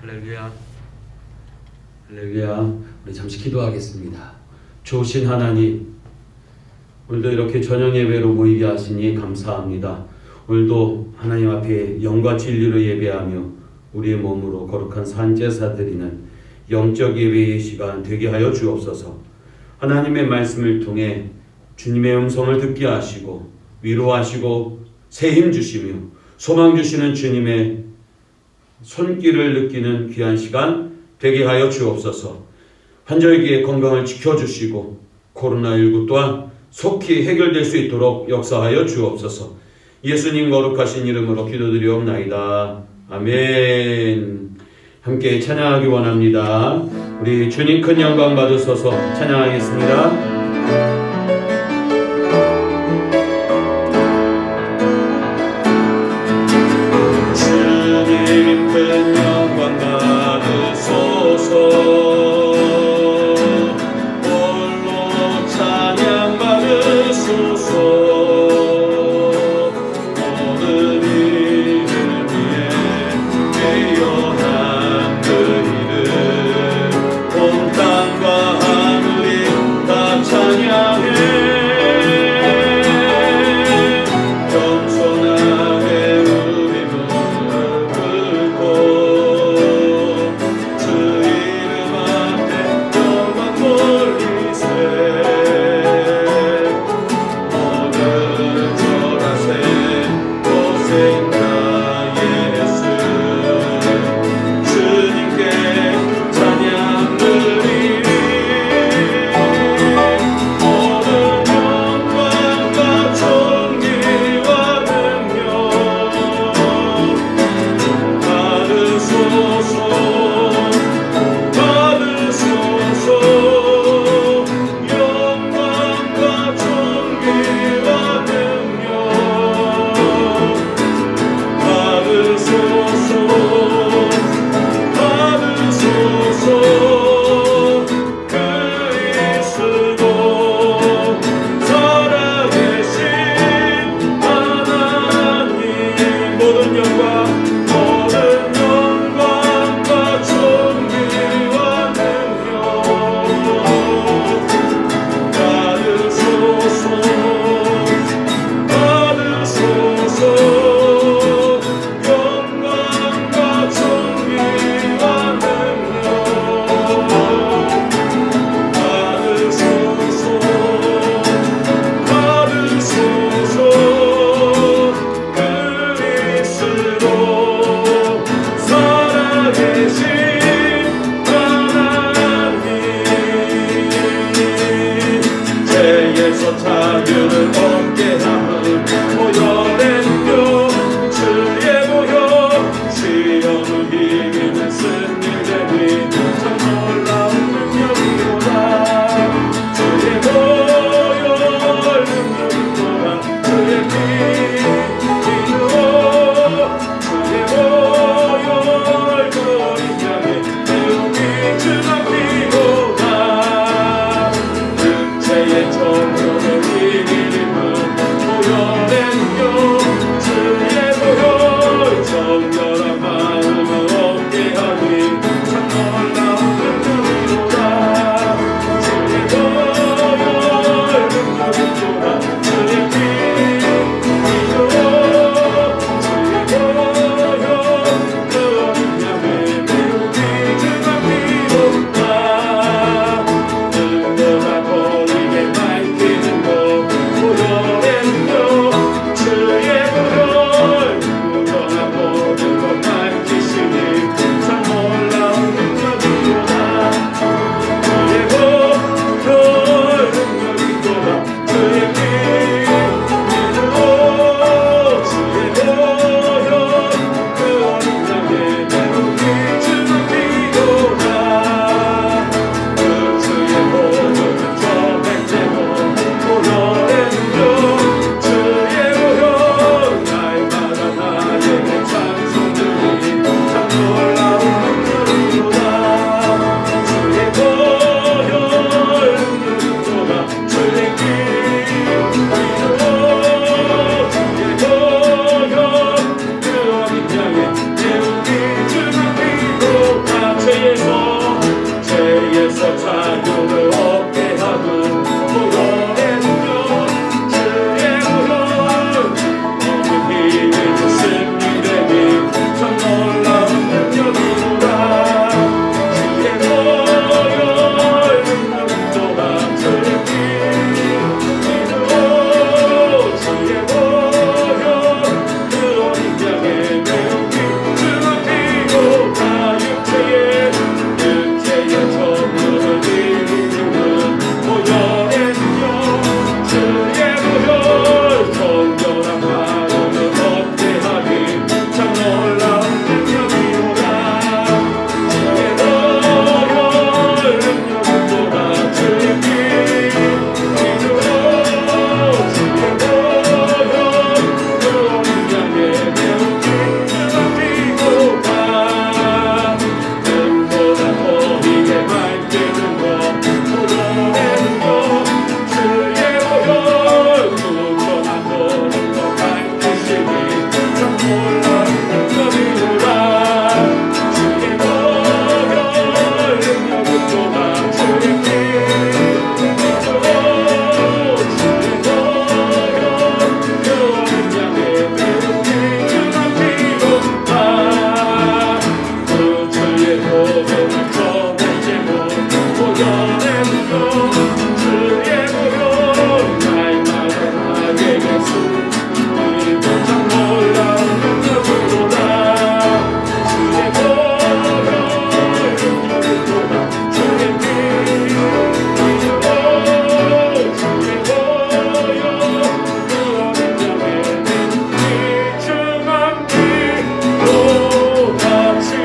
할렐루야. 할렐루야. 우리 잠시 기도하겠습니다. 좋으신 하나님, 오늘도 이렇게 저녁 예배로 모이게 하시니 감사합니다. 오늘도 하나님 앞에 영과 진리로 예배하며 우리의 몸으로 거룩한 산제사 드리는 영적 예배의 시간 되게 하여 주옵소서. 하나님의 말씀을 통해 주님의 음성을 듣게 하시고 위로하시고 새 힘 주시며 소망 주시는 주님의 손길을 느끼는 귀한 시간 되게 하여 주옵소서. 환절기의 건강을 지켜주시고 코로나19 또한 속히 해결될 수 있도록 역사하여 주옵소서. 예수님 거룩하신 이름으로 기도드리옵나이다. 아멘. 함께 찬양하기 원합니다. 우리 주님 큰 영광 받으소서. 찬양하겠습니다. 큰 영광 받으소서. 홀로 찬양 받으소서. 모든 이름 위에 뛰어난 그 이름 온 땅과 하늘이 다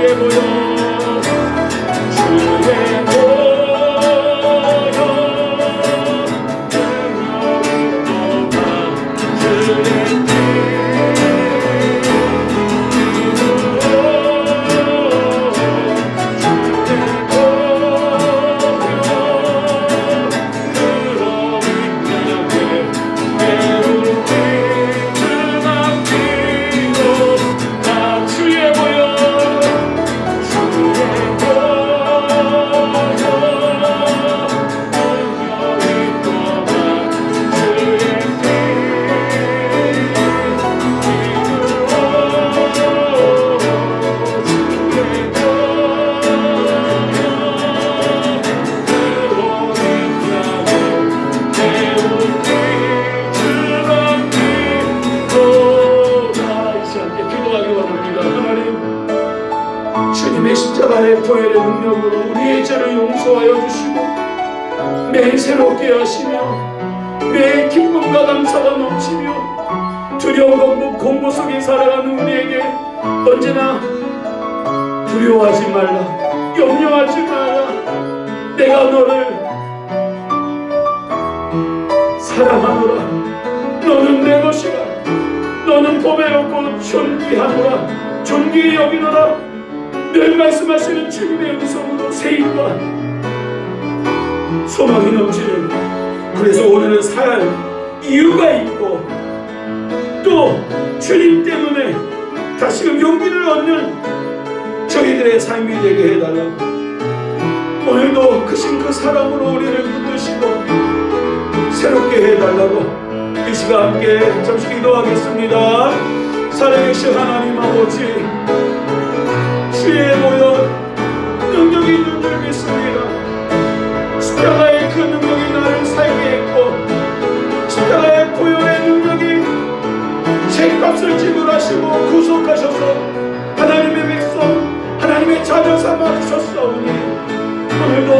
주의 보혈 주의 십자가의 보혈의 능력으로 우리의 죄를 용서하여 주시고 매일 새롭게 하시며 매일 기쁨과 감사가 넘치며 두려움 공고 속에 살아가는 우리에게 언제나 두려워하지 말라, 염려하지 말라, 내가 너를 사랑하노라, 너는 내 것이라, 너는 보배롭고 존귀하노라, 존귀히 여기노라. 늘 말씀하시는 주님의 음성으로 세임과 소망이 넘치는, 그래서 오늘은 살 이유가 있고 또 주님 때문에 다시금 용기를 얻는 저희들의 삶이 되게 해달라고, 오늘도 크신 그 사랑으로 우리를 붙드시고 새롭게 해달라고 이 시간 함께 잠시 기도하겠습니다. 살아계신 하나님 아버지, 주의 보혈 능력이 있는 줄 믿습니다. 십자가의 그 능력이 나를 살게 했고 십자가의 보혈의 능력이 죄값을 지불하시고 구속하셔서 하나님의 백성, 하나님의 자녀 삼아주셨사오니 오늘도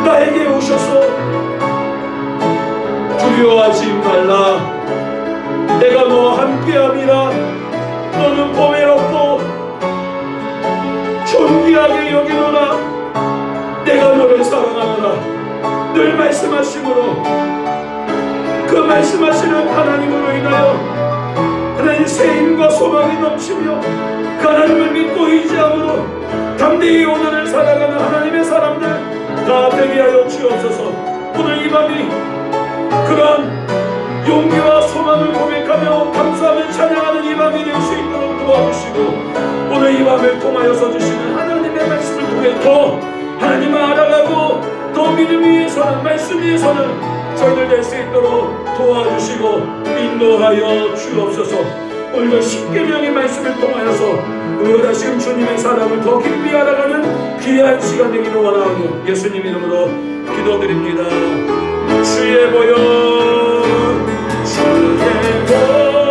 나에게 오셔서 두려워하지 말라, 내가 너와 함께함이라, 너는 보배롭고 존귀하게 여기노라, 내가 너를 사랑하노라. 늘 말씀하심으로 그 말씀하시는 하나님으로 인하여 하나님 세임과 소망이 넘치며 그 하나님을 믿고 의지함으로 담대히 오늘을 살아가는 하나님의 사람들 다 되게 하여 주옵소서. 오늘 이 밤이 그러한 용기와 소망을 고백하며 감사하며 찬양하는 이 밤이 될 수 있도록 도와주시고, 오늘 이 밤을 통하여서 주시는 하나님의 말씀을 통해 더 하나님을 알아가고 더 믿음 위에서는, 말씀 위에서는 저희들 될 수 있도록 도와주시고 인도하여 주옵소서. 오늘도 십계명의 말씀을 통하여서 우리가 지금 주님의 사랑을 더 깊이 알아가는 귀한 시간 되기를 원하오며 예수님 이름으로 기도드립니다. 주의 보혈, 주의 보혈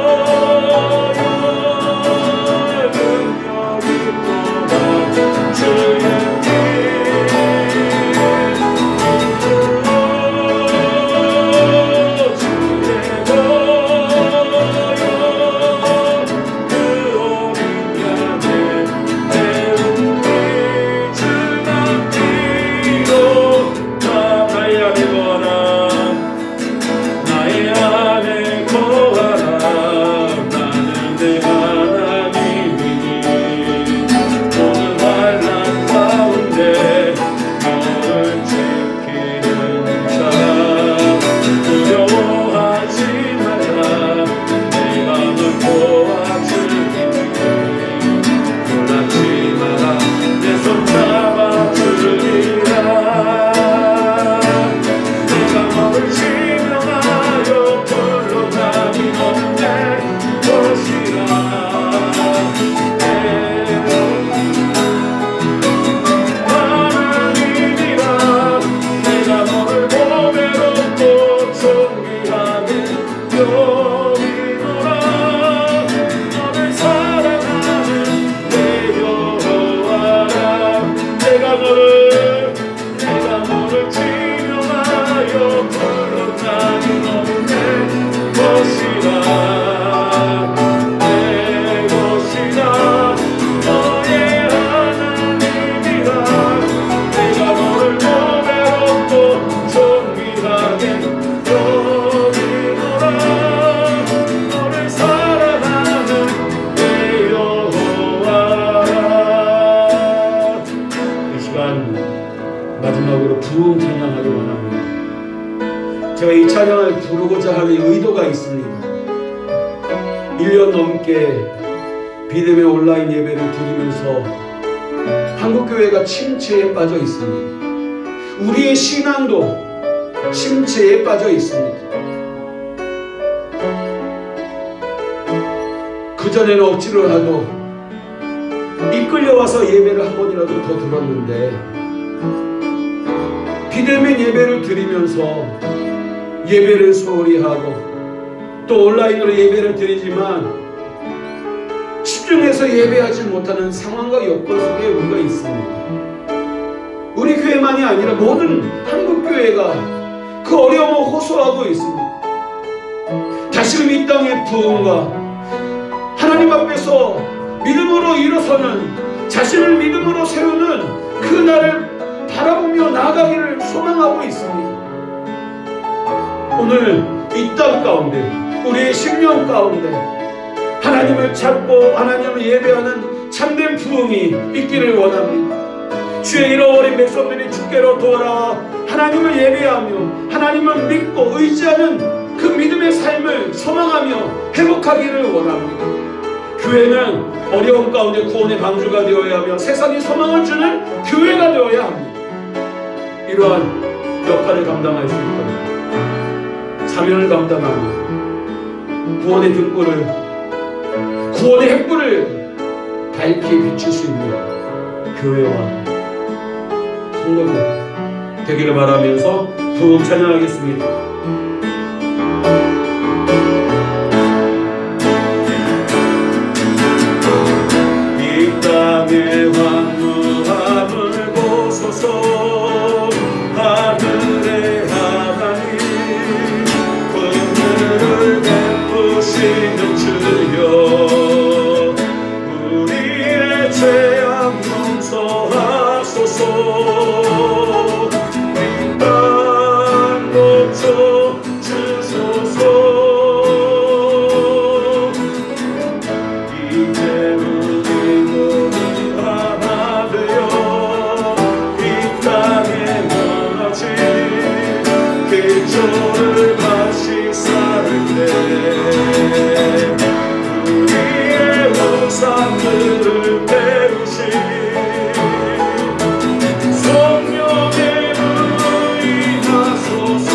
부흥 찬양하기 원합니다. 제가 이 찬양을 부르고자 하는 의도가 있습니다. 1년 넘게 믿음의 온라인 예배를 드리면서 한국교회가 침체에 빠져 있습니다. 우리의 신앙도 침체에 빠져 있습니다. 그전에는 억지로라도 이끌려와서 예배를 한 번이라도 더 들었는데, 비대면 예배를 드리면서 예배를 소홀히 하고 또 온라인으로 예배를 드리지만 집중해서 예배하지 못하는 상황과 여건 속에 우리가 있습니다. 우리 교회만이 아니라 모든 한국교회가 그 어려움을 호소하고 있습니다. 다시금 이 땅의 부흥과 하나님 앞에서 믿음으로 일어서는, 자신을 믿음으로 세우는 그 날을 바라보며 나아가기를 소망하고 있습니다. 오늘 이 땅 가운데, 우리의 심령 가운데 하나님을 찾고 하나님을 예배하는 참된 부흥이 있기를 원합니다. 주의 잃어버린 백성들이 주께로 돌아와 하나님을 예배하며 하나님을 믿고 의지하는 그 믿음의 삶을 소망하며 회복하기를 원합니다. 교회는 어려움 가운데 구원의 방주가 되어야 하며 세상에 소망을 주는 교회가 되어야 합니다. 이러한 역할을 감당할 수 있도록 사명을 감당하며 구원의 등불을, 구원의 횃불을 밝게 비출 수 있는 교회와 성도들 되기를 바라면서 부흥 찬양하겠습니다. 이 땅의 황무함을 보소서. 하늘의 하나님, 긍휼을 베푸시는 주여, 우리의 죄악 용서하소서. 이 땅 고쳐 주소서. 이제 우리 모두 하나 되어 이 땅에 무너진 기초를 다시 쌓을 때 우리의 우상들을 배우신 성령의 불이 나소서.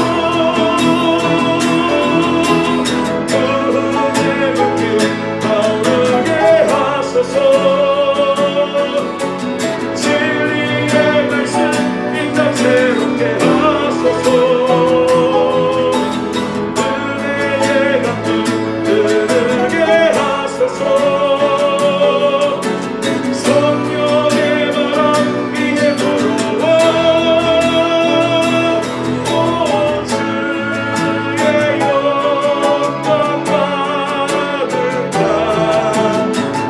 구원의 불길 타오르게 하소서. 진리의 말씀 이 땅 새롭게 하소서. 은혜의 강물 흐르게 하소서. 성령의 바람 이제 불어와 온 주의 영광 가득한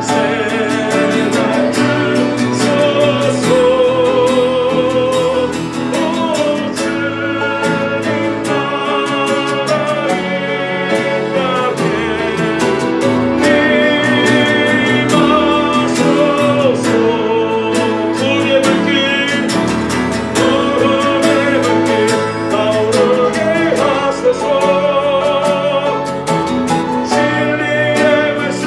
새날 주소서. 온 주님 나라 이 땅에 임하소서. 구원의 불길, 구원의 불길 타오르게 하소서. 진리의 말씀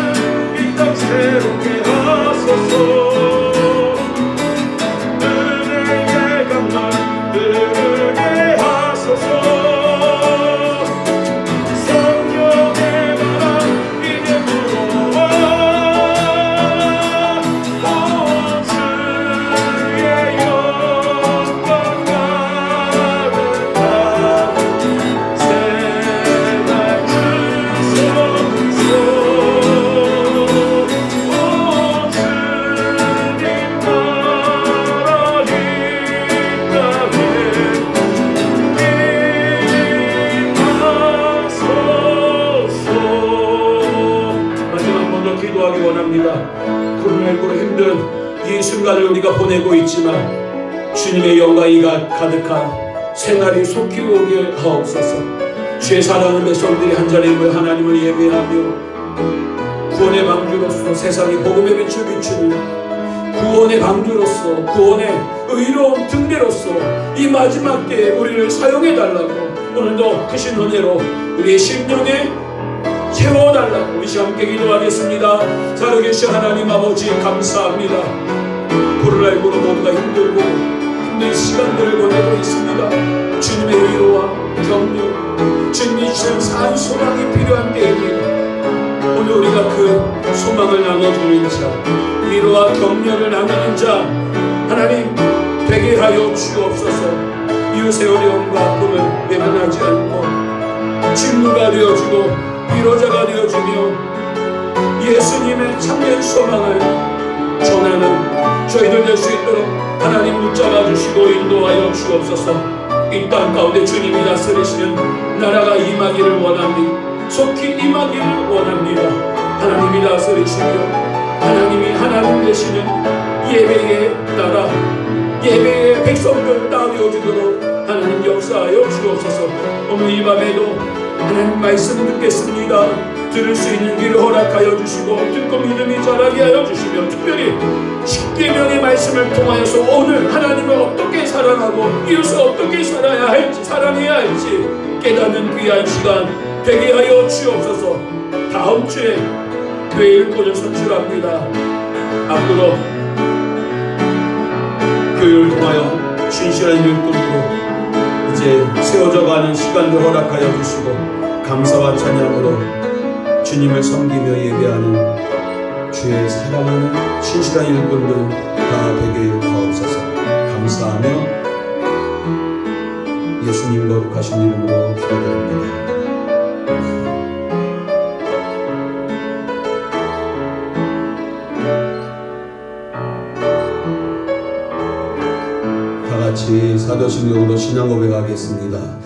이 땅 새롭게 하소서. 은혜의 강물 흐르게 하소서. 성령의 바람 이제 불어와 온 주의 영광 가득한 새날 주소서. 온 주님 나라 이 땅에 임하소서. 마지막 한 번 더 기도하기 원합니다. 코로나19로 힘든 이 순간을 우리가 보내고 있지만 주님의 영광이 가득한 생활이 속히 오게 하옵소서. 주의 사랑하는 백성들이 한자리에 모여 하나님을 예배하며 구원의 방주로서 세상에 복음의 빛을 비추는 구원의 강주로서, 구원의 의로운 등대로서 이 마지막 때에 우리를 사용해달라고 오늘도 크신 은혜로 우리의 심령에 채워달라고 이 시간 함께 기도하겠습니다. 살아계신 하나님 아버지 감사합니다. 코로나19로 모두가 힘들고 힘든 시간들을 보내고 있습니다. 주님의 위로와 격려, 주님이 주신 산 소망이 필요한 때입니다. 오늘 우리가 그 소망을 나눠주는 자, 위로와 격려를 나누는 자 하나님 되게 하여 주옵소서. 이웃의 어려움과 아픔을 외면하지 않고 친구가 되어주고 위로자가 되어주며 예수님의 참된 소망을 전하는 저희들 될 수 있도록 하나님 붙잡아 주시고 인도하여 주옵소서. 이 땅 가운데 주님이 다스리시는 나라가 임하기를 원합니다. 속히 임하기를 원합니다. 하나님이 다스리시며 하나님이 하나님 되시는 예배의 나라, 예배의 백성들 다 되어주도록 하나님 역사하여 주옵소서. 오늘 이 밤에도 하나님 말씀 듣겠습니다. 들을 수 있는 길을 허락하여 주시고 듣고 믿음이 자라게 하여 주시며 특별히 십계명의 말씀을 통하여서 오늘 하나님을 어떻게 사랑하고 이웃을 어떻게 살아야 할지, 사랑해야 할지 깨닫는 귀한 시간 되게 하여 주옵소서. 다음 주에 교회 일꾼을 선출합니다. 앞으로 교회를 통하여 신실한 일꾼으로 이제 세워져가는 시간을 허락하여 주시고 감사와 찬양으로 주님을 섬기며 예배하는 주의 사랑하는 신실한 일꾼들 다 되게 하옵소서. 감사하며 예수님 거룩하신 이름으로 기도드립니다. 같이 사도신경으로 신앙 고백하겠습니다.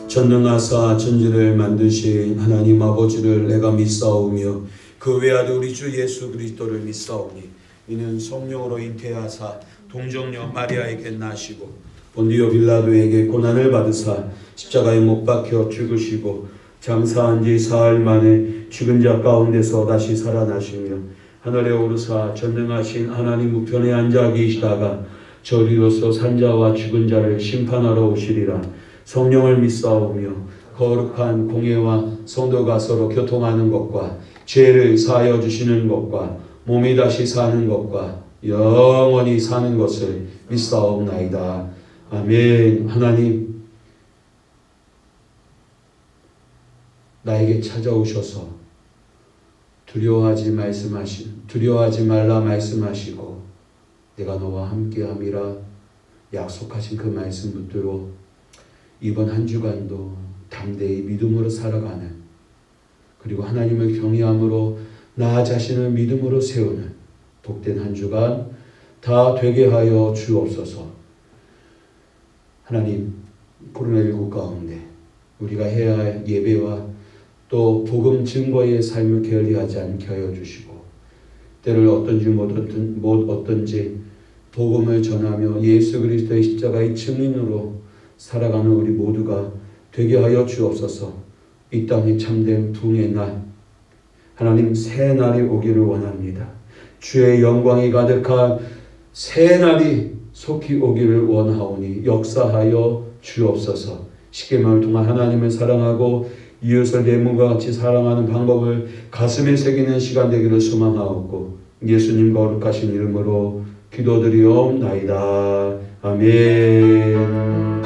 전능하사 천지를 만드신 하나님 아버지를 내가 믿사오며 그 외아들 우리 주 예수 그리스도를 믿사오니 이는 성령으로 잉태하사 동정녀 마리아에게 나시고 본디오 빌라도에게 고난을 받으사 십자가에 못 박혀 죽으시고 장사한 지 사흘 만에 죽은 자 가운데서 다시 살아나시며 하늘에 오르사 전능하신 하나님 우편에 앉아 계시다가 저리로서 산자와 죽은 자를 심판하러 오시리라. 성령을 믿사오며 거룩한 공예와 성도가 서로 교통하는 것과 죄를 사하여 주시는 것과 몸이 다시 사는 것과 영원히 사는 것을 믿사옵나이다. 아멘. 하나님 나에게 찾아오셔서 두려워하지 말라 말씀하시고 내가 너와 함께함이라 약속하신 그 말씀 붙들고 이번 한 주간도 담대히 믿음으로 살아가는, 그리고 하나님을 경외함으로 나 자신을 믿음으로 세우는 복된 한 주간 다 되게 하여 주옵소서. 하나님, 코로나19 가운데 우리가 해야 할 예배와 또 복음 증거의 삶을 게을리하지 않게 하여 주시고 때를 어떤지 복음을 전하며 예수 그리스도의 십자가의 증인으로 살아가는 우리 모두가 되게 하여 주옵소서. 이 땅에 참된 부흥의 날, 하나님 새 날이 오기를 원합니다. 주의 영광이 가득한 새 날이 속히 오기를 원하오니 역사하여 주옵소서. 십계명을 통한 하나님을 사랑하고 이웃을 내 몸과 같이 사랑하는 방법을 가슴에 새기는 시간 되기를 소망하옵고 예수님 거룩하신 이름으로 기도드리옵나이다. 아멘.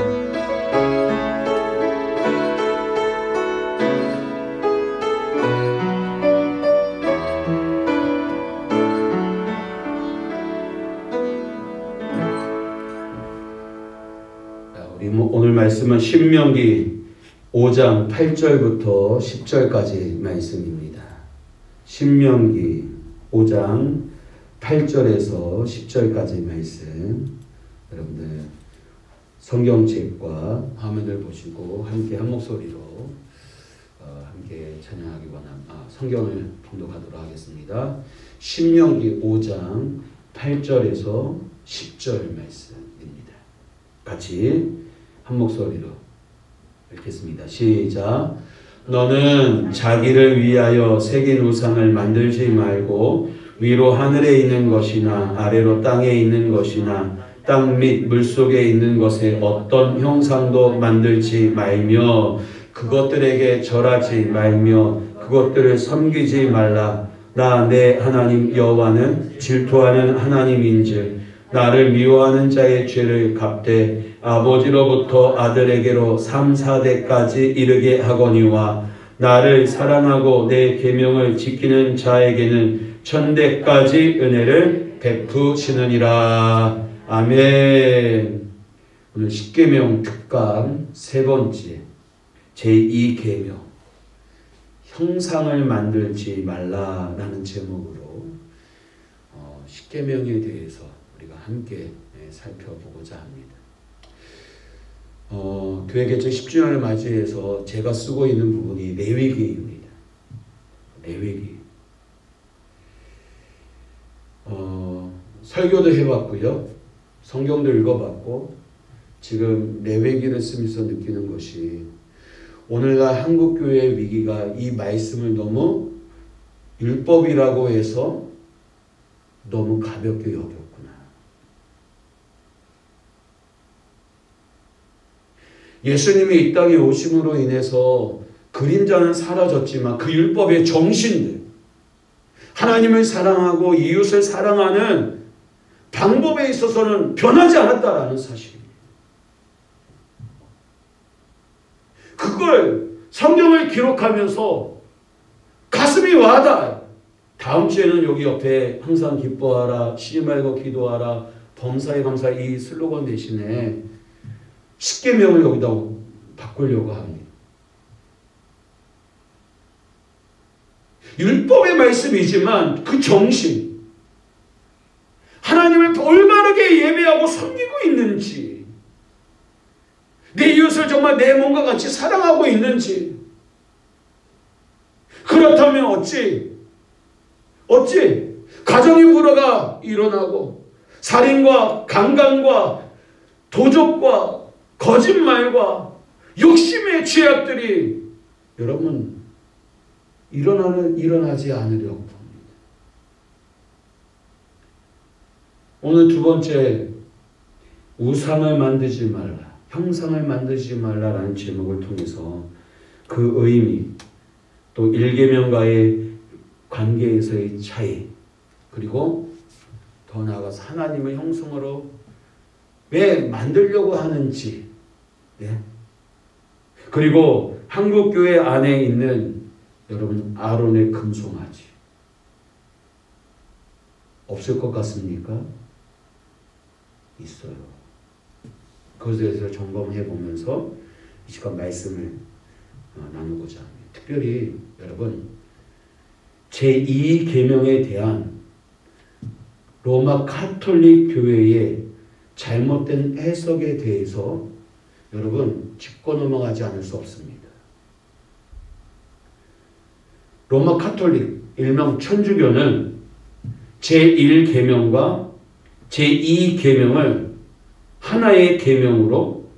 우리 오늘 말씀은 신명기 5장 8절부터 10절까지 말씀입니다. 신명기 5장 8절에서 10절까지 말씀, 여러분들 성경책과 화면을 보시고 함께 한 목소리로 함께 찬양하기 성경을 봉독하도록 하겠습니다. 신명기 5장 8절에서 10절 말씀입니다. 같이 한 목소리로 읽겠습니다. 시작. 너는 자기를 위하여 새긴 우상을 만들지 말고 위로 하늘에 있는 것이나 아래로 땅에 있는 것이나 땅 및 물속에 있는 것에 어떤 형상도 만들지 말며 그것들에게 절하지 말며 그것들을 섬기지 말라. 나 내 하나님 여호와는 질투하는 하나님인즉 나를 미워하는 자의 죄를 갚되 아버지로부터 아들에게로 3, 4대까지 이르게 하거니와 나를 사랑하고 내 계명을 지키는 자에게는 1000대까지 은혜를 베푸시느니라. 아멘. 오늘 십계명 특강 세 번째 제2계명 형상을 만들지 말라라는 제목으로 십계명에 대해서 우리가 함께 살펴보고자 합니다. 교회 개척 10주년을 맞이해서 제가 쓰고 있는 부분이 레위기입니다. 레위기. 설교도 해봤고요. 성경도 읽어봤고 지금 레위기를 쓰면서 느끼는 것이 오늘날 한국교회의 위기가 이 말씀을 너무 율법이라고 해서 너무 가볍게 여겼구나. 예수님이 이 땅에 오심으로 인해서 그림자는 사라졌지만 그 율법의 정신들, 하나님을 사랑하고 이웃을 사랑하는 방법에 있어서는 변하지 않았다라는 사실입니다. 그걸 성경을 기록하면서 가슴이 와닿아요. 다음 주에는 여기 옆에 항상 기뻐하라, 쉬지 말고 기도하라, 범사에 감사 이 슬로건 대신에 십계명을 여기다 바꾸려고 합니다. 율법의 말씀이지만 그 정신, 하나님을 올바르게 예배하고 섬기고 있는지, 내 이웃을 정말 내 몸과 같이 사랑하고 있는지, 그렇다면 어찌 가정의 불화가 일어나고 살인과 강간과 도적과 거짓말과 욕심의 죄악들이 여러분 일어나지 않으려고 합니다. 오늘 두 번째 우상을 만들지 말라, 형상을 만들지 말라라는 제목을 통해서 그 의미, 또 1계명과의 관계에서의 차이, 그리고 더 나아가서 하나님의 형상으로 왜 만들려고 하는지, 그리고 한국교회 안에 있는 여러분 아론의 금송아지 없을 것 같습니까? 있어요. 그것에 대해서 점검해 보면서 이 시간 말씀을 나누고자 합니다. 특별히 여러분 제2계명에 대한 로마 카톨릭 교회의 잘못된 해석에 대해서 여러분 짚고 넘어가지 않을 수 없습니다. 로마 카톨릭 일명 천주교는 제1계명과 제2계명을 하나의 계명으로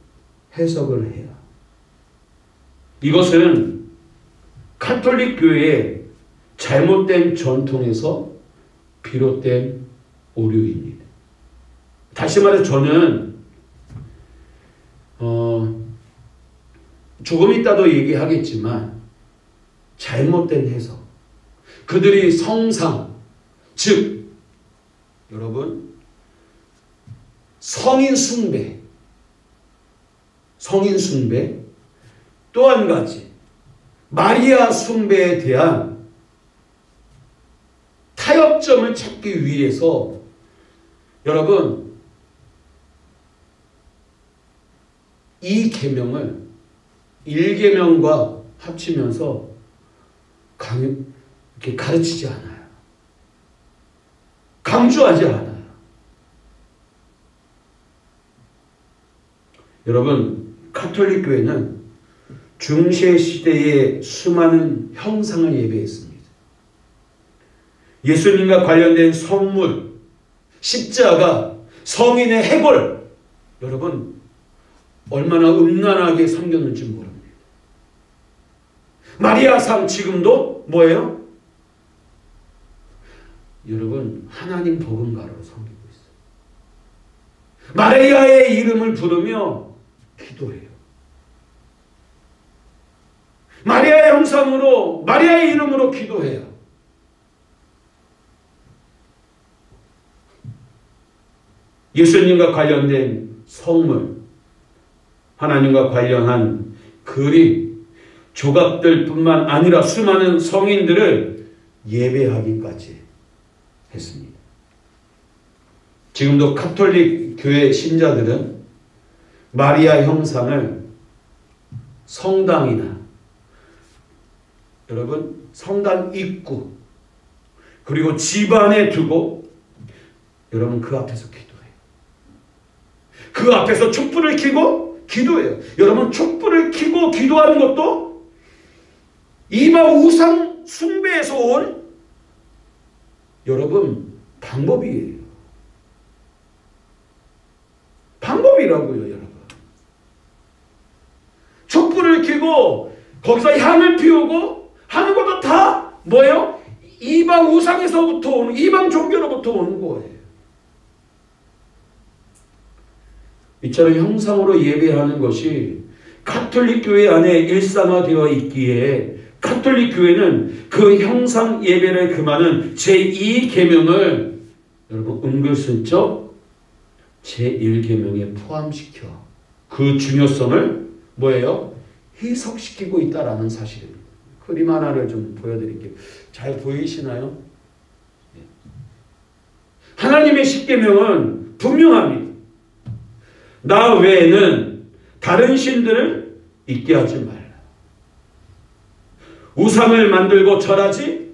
해석을 해요. 이것은 카톨릭 교회의 잘못된 전통에서 비롯된 오류입니다. 다시 말해 저는 조금 이따도 얘기하겠지만 잘못된 해석, 그들이 성상, 즉 여러분 성인 숭배, 또 한 가지 마리아 숭배에 대한 타협점을 찾기 위해서 여러분 이 계명을 1계명과 합치면서 이렇게 가르치지 않아요. 강조하지 않아요. 여러분 카톨릭 교회는 중세 시대의 수많은 형상을 예배했습니다. 예수님과 관련된 성물, 십자가, 성인의 해골, 여러분 얼마나 음란하게 섬겼는지 모릅니다. 마리아상 지금도 뭐예요? 여러분 하나님 버금가로 섬기고 있어요. 마리아의 이름을 부르며 기도해요. 마리아의 형상으로 마리아의 이름으로 기도해요. 예수님과 관련된 성물, 하나님과 관련한 그림, 조각들 뿐만 아니라 수많은 성인들을 예배하기까지 했습니다. 지금도 가톨릭 교회 신자들은 마리아 형상을 성당이나 여러분 성당 입구 그리고 집안에 두고 여러분 그 앞에서 기도해요. 그 앞에서 촛불을 켜고 기도해요. 여러분 촛불을 켜고 기도하는 것도 이방 우상 숭배에서 온 여러분 방법이에요. 방법이라고요, 여러분. 촛불을 켜고 거기서 향을 피우고 하는 것도 다 뭐예요? 이방 우상에서부터 오는, 이방 종교로부터 오는 거예요. 이처럼 형상으로 예배하는 것이 가톨릭 교회 안에 일상화되어 있기에 가톨릭 교회는 그 형상 예배를 금하는 제2계명을 여러분 은근슬쩍 제1계명에 포함시켜 그 중요성을 뭐예요? 희석시키고 있다라는 사실입니다. 그림 하나를 좀 보여드릴게요. 잘 보이시나요? 하나님의 십계명은 분명합니다. 나 외에는 다른 신들을 있게 하지 말라. 우상을 만들고 절하지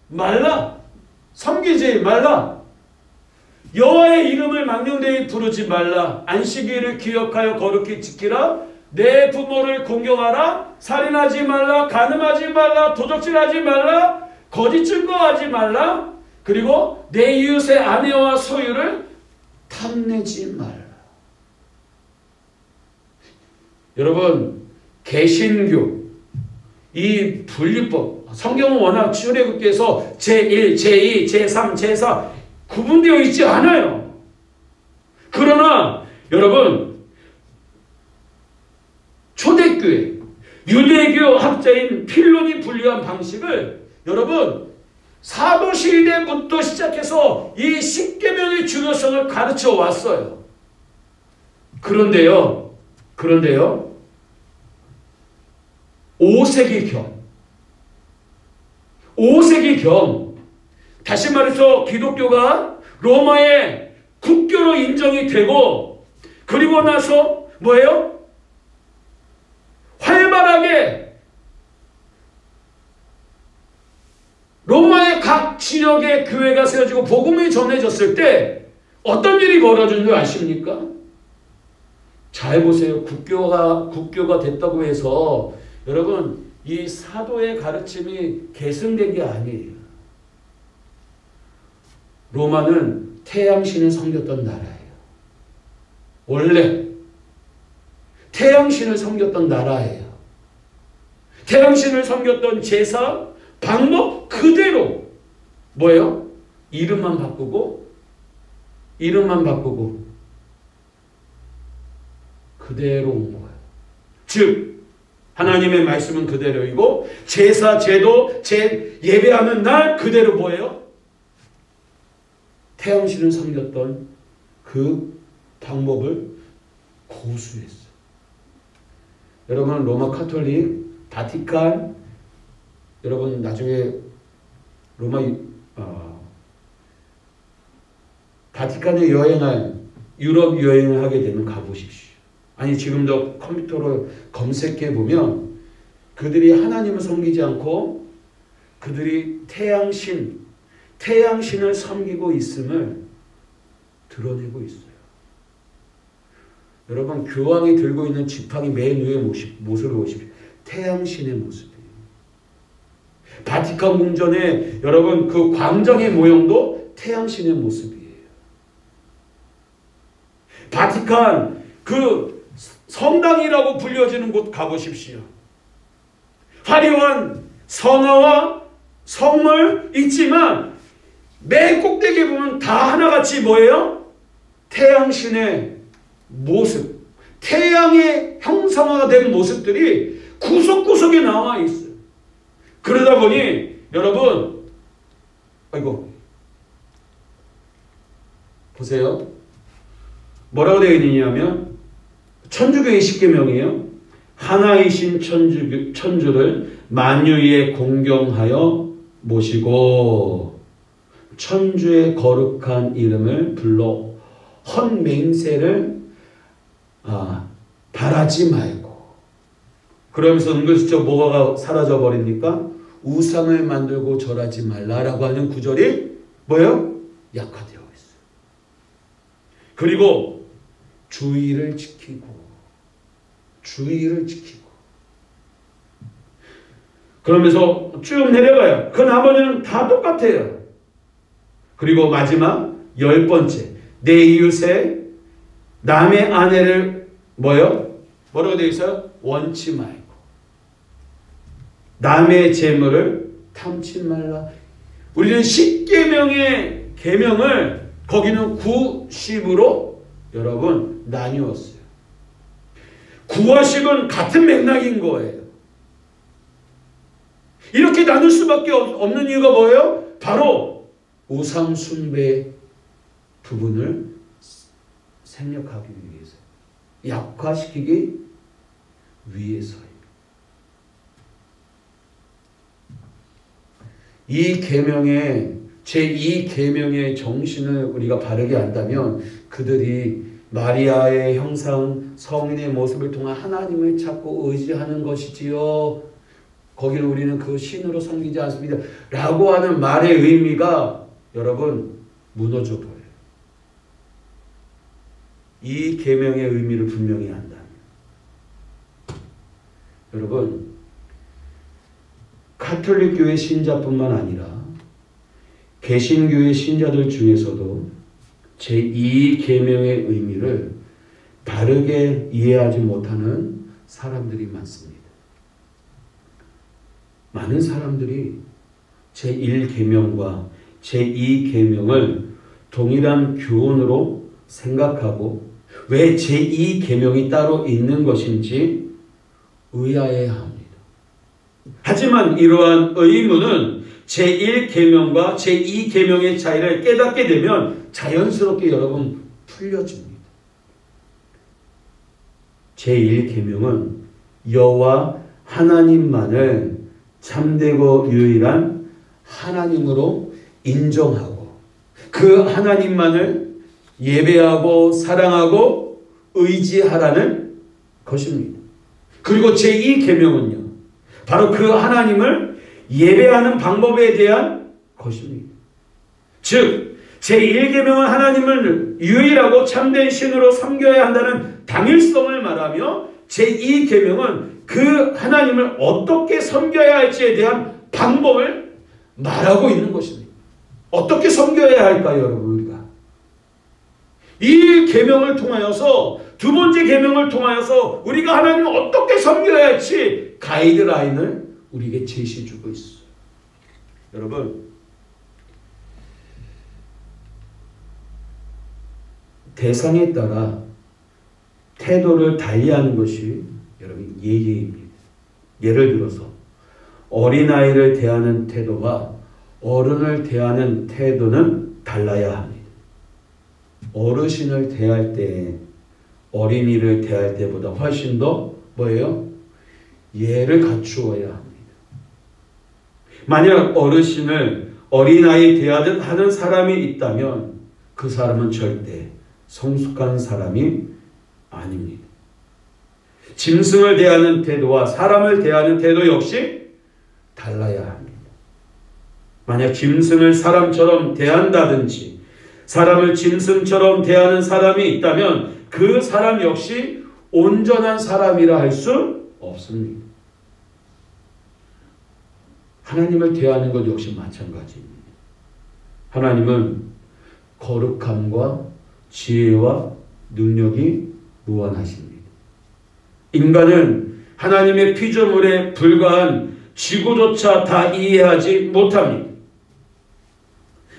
말라. 섬기지 말라. 여호와의 이름을 망령되이 부르지 말라. 안식일을 기억하여 거룩히 지키라. 내 부모를 공경하라. 살인하지 말라. 간음하지 말라. 도적질하지 말라. 거짓 증거하지 말라. 그리고 내 이웃의 아내와 소유를 탐내지 말라. 여러분 개신교 이 분리법 성경은 워낙 출애굽기에서 제1, 제2, 제3, 제4 구분되어 있지 않아요. 그러나 여러분 초대교회 유대교 학자인 필론이 분류한 방식을 여러분 사도시대부터 시작해서 이 십계명의 중요성을 가르쳐 왔어요. 그런데요 5세기경 다시 말해서 기독교가 로마의 국교로 인정이 되고 그리고 나서 뭐예요? 활발하게 로마의 각 지역에 교회가 세워지고 복음이 전해졌을 때 어떤 일이 벌어진 줄 아십니까? 잘 보세요. 국교가 됐다고 해서 여러분 이 사도의 가르침이 계승된 게 아니에요. 로마는 태양신을 섬겼던 나라예요. 원래 태양신을 섬겼던 나라예요. 태양신을 섬겼던 제사 방법 그대로 뭐예요? 이름만 바꾸고 그대로 온 거예요. 즉 하나님의 말씀은 그대로이고 제사, 제도, 예배하는 날 그대로 뭐예요? 태양신을 섬겼던 그 방법을 고수했어요. 여러분 로마 카톨릭, 바티칸 여러분 나중에 로마 바티칸에 여행할 유럽 여행을 하게 되면 가보십시오. 아니 지금도 컴퓨터로 검색해 보면 그들이 하나님을 섬기지 않고 그들이 태양신을 섬기고 있음을 드러내고 있어요. 여러분 교황이 들고 있는 지팡이 맨 위에 모습을 보십시오. 태양신의 모습이에요. 바티칸 궁전의 여러분 그 광장의 모형도 태양신의 모습이에요. 바티칸 그 성당이라고 불려지는 곳 가보십시오. 화려한 성화와 성물 있지만 맨 꼭대기에 보면 다 하나같이 뭐예요? 태양신의 모습, 태양의 형상화가 된 모습들이 구석구석에 나와 있어요. 그러다 보니 여러분, 아이고, 보세요. 뭐라고 되어 있느냐면 천주교의 10계명이에요. 하나이신 천주를 만유에 공경하여 모시고 천주의 거룩한 이름을 불러 헛맹세를 바라지 말고. 그러면서 은근슬쩍 뭐가 사라져 버립니까? 우상을 만들고 절하지 말라라고 하는 구절이 뭐예요? 약화되어 있어요. 그리고 주의를 지키고 그러면서 쭉 내려가요. 그 나머지는 다 똑같아요. 그리고 마지막 10번째, 내 이웃의 남의 아내를 뭐요? 뭐라고 되어 있어요? 원치 말고 남의 재물을 탐치 말라. 우리는 10계명의 계명을 거기는 9, 10으로 여러분 나뉘었어요. 9와 10은 같은 맥락인 거예요. 이렇게 나눌 수밖에 없는 이유가 뭐예요? 바로 우상 숭배 부분을 생략하기 위해서, 약화시키기 위해서예요. 이 계명의 제2계명의 정신을 우리가 바르게 안다면 그들이 마리아의 형상, 성인의 모습을 통한 하나님을 찾고 의지하는 것이지요. 거기는 우리는 그 신으로 섬기지 않습니다. 라고 하는 말의 의미가 여러분 무너져 버려요. 이 계명의 의미를 분명히 안다면. 여러분, 가톨릭 교회 신자뿐만 아니라 개신교의 신자들 중에서도 제2계명의 의미를 바르게 이해하지 못하는 사람들이 많습니다. 많은 사람들이 제1계명과 제2계명을 동일한 교훈으로 생각하고 왜 제2계명이 따로 있는 것인지 의아해합니다. 하지만 이러한 의문은 제1계명과 제2계명의 차이를 깨닫게 되면 자연스럽게 여러분 풀려집니다. 제1계명은 여호와 하나님만을 참되고 유일한 하나님으로 인정하고 그 하나님만을 예배하고 사랑하고 의지하라는 것입니다. 그리고 제2계명은요, 바로 그 하나님을 예배하는 방법에 대한 것입니다. 즉 제1계명은 하나님을 유일하고 참된 신으로 섬겨야 한다는 당일성을 말하며 제2계명은 그 하나님을 어떻게 섬겨야 할지에 대한 방법을 말하고 있는 것입니다. 어떻게 섬겨야 할까요, 여러분? 우리가 이 계명을 통하여서, 두 번째 계명을 통하여서 우리가 하나님을 어떻게 섬겨야 할지 가이드라인을 우리에게 제시해주고 있어요. 여러분, 대상에 따라 태도를 달리하는 것이 여러분 예의입니다. 예를 들어서 어린아이를 대하는 태도와 어른을 대하는 태도는 달라야 합니다. 어르신을 대할 때 어린이를 대할 때보다 훨씬 더 뭐예요? 예를 갖추어야 합니다. 만약 어르신을 어린아이 대하듯 하는 사람이 있다면 그 사람은 절대 성숙한 사람이 아닙니다. 짐승을 대하는 태도와 사람을 대하는 태도 역시 달라야 합니다. 만약 짐승을 사람처럼 대한다든지 사람을 짐승처럼 대하는 사람이 있다면 그 사람 역시 온전한 사람이라 할 수 없습니다. 하나님을 대하는 것 역시 마찬가지입니다. 하나님은 거룩함과 지혜와 능력이 무한하십니다. 인간은 하나님의 피조물에 불과한 지구조차 다 이해하지 못합니다.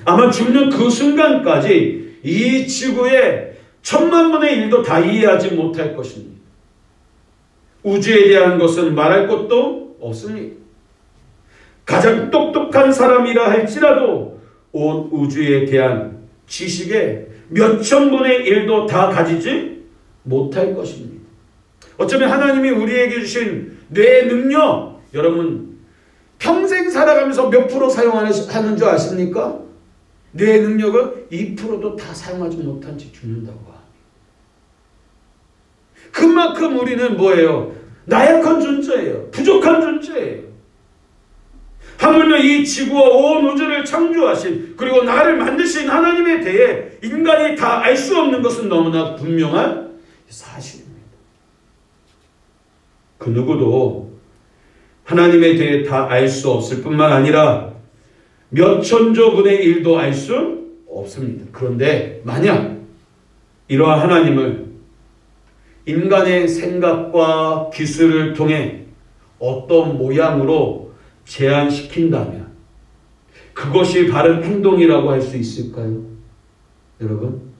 아마 죽는 그 순간까지 이 지구의 1000만분의 1도 다 이해하지 못할 것입니다. 우주에 대한 것은 말할 것도 없습니다. 가장 똑똑한 사람이라 할지라도 온 우주에 대한 지식의 몇천분의 1도 다 가지지 못할 것입니다. 어쩌면 하나님이 우리에게 주신 뇌의 능력, 여러분 평생 살아가면서 몇 프로 사용하는 줄 아십니까? 뇌의 능력을 2%도 다 사용하지 못한 채 죽는다고 합니다. 그만큼 우리는 뭐예요? 나약한 존재예요. 부족한 존재예요. 하물며 이 지구와 온 우주를 창조하신, 그리고 나를 만드신 하나님에 대해 인간이 다 알 수 없는 것은 너무나 분명한 사실입니다. 그 누구도 하나님에 대해 다 알 수 없을 뿐만 아니라 몇 천조분의 1도 알 수 없습니다. 그런데 만약 이러한 하나님을 인간의 생각과 기술을 통해 어떤 모양으로 제한시킨다면 그것이 바른 행동이라고 할 수 있을까요? 여러분,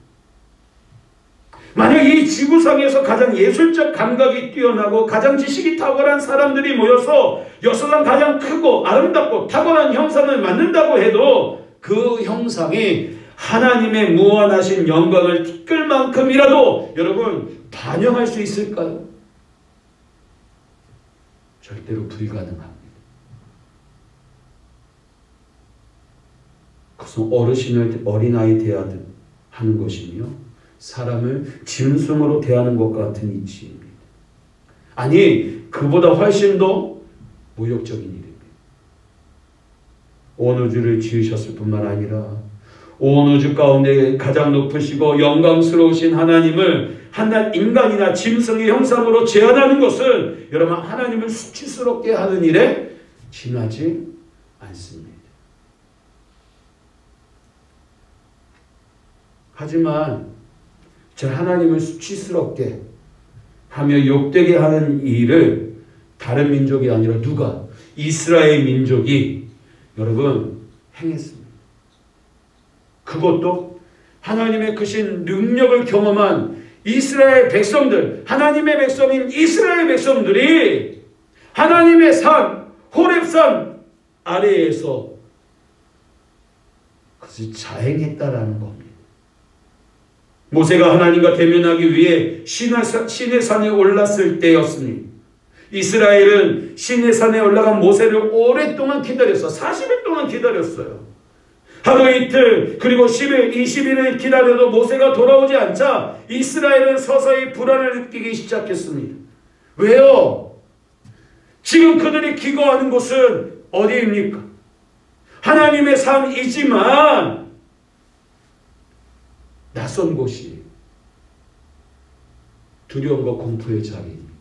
만약 이 지구상에서 가장 예술적 감각이 뛰어나고 가장 지식이 탁월한 사람들이 모여서 역사상 가장 크고 아름답고 탁월한 형상을 만든다고 해도 그 형상이 하나님의 무한하신 영광을 티끌 만큼이라도 여러분 반영할 수 있을까요? 절대로 불가능합니다. 그것은 어르신을 어린아이 대하듯 하는 것이며 사람을 짐승으로 대하는 것 같은 이치입니다. 아니, 그보다 훨씬 더 모욕적인 일입니다. 온 우주를 지으셨을 뿐만 아니라 온 우주 가운데 가장 높으시고 영광스러우신 하나님을 한낱 인간이나 짐승의 형상으로 제한하는 것은 여러분 하나님을 수치스럽게 하는 일에 지나지 않습니다. 하지만 저 하나님을 수치스럽게 하며 욕되게 하는 일을 다른 민족이 아니라 누가? 이스라엘 민족이 여러분 행했습니다. 그것도 하나님의 크신 능력을 경험한 이스라엘 백성들, 하나님의 백성인 이스라엘 백성들이 하나님의 산, 호렙산 아래에서 그것을 자행했다라는 겁니다. 모세가 하나님과 대면하기 위해 시내 산에 올랐을 때였습니다. 이스라엘은 시내 산에 올라간 모세를 오랫동안 기다렸어. 40일 동안 기다렸어요. 하루 이틀 그리고 10일, 20일을 기다려도 모세가 돌아오지 않자 이스라엘은 서서히 불안을 느끼기 시작했습니다. 왜요? 지금 그들이 기거하는 곳은 어디입니까? 하나님의 산이지만 낯선 곳이 두려움과 공포의 자리입니다.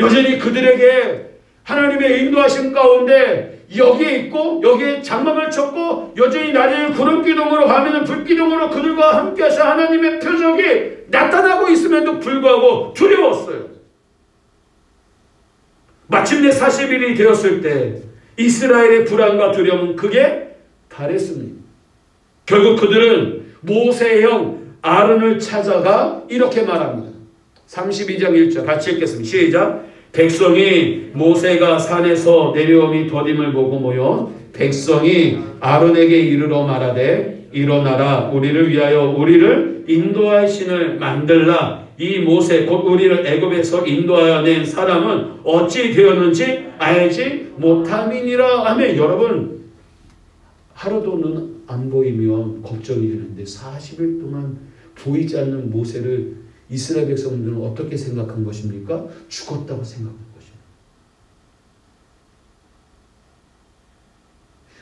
여전히 그들에게 하나님의 인도하심 가운데 여기에 있고 여기에 장막을 쳤고 여전히 낮에는 구름기둥으로 밤에는 불기둥으로 그들과 함께 하신 하나님의 표적이 나타나고 있음에도 불구하고 두려웠어요. 마침내 40일이 되었을 때 이스라엘의 불안과 두려움은 극에 달했습니다. 결국 그들은 모세의 형 아론을 찾아가 이렇게 말합니다. 32장 1절 같이 읽겠습니다. 시작. 백성이 모세가 산에서 내려오니 더딤을 보고 모여 백성이 아론에게 이르러 말하되 일어나라 우리를 위하여 우리를 인도할 신을 만들라. 이 모세 곧 우리를 애굽에서 인도하여 낸 사람은 어찌 되었는지 알지 못함이니라 하며 여러분 하루도 눈 안 보이면 걱정이 되는데 40일 동안 보이지 않는 모세를 이스라엘 백성들은 어떻게 생각한 것입니까? 죽었다고 생각한 것입니다.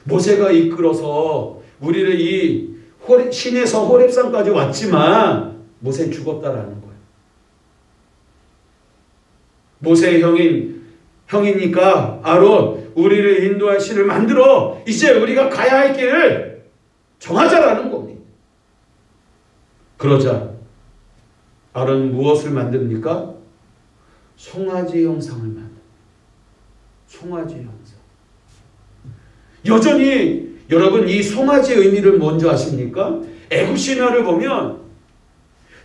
모세가 이끌어서 우리를 이 신에서 호렙산까지 왔지만 모세는 죽었다라는 거예요. 모세의 형이니까 아론 우리를 인도할 신을 만들어 이제 우리가 가야 할 길을 정하자라는 겁니다. 그러자 아론은 무엇을 만듭니까? 송아지 형상을 만듭니다. 송아지 형상. 여전히 여러분 이 송아지의 의미를 뭔지 아십니까? 애굽 신화를 보면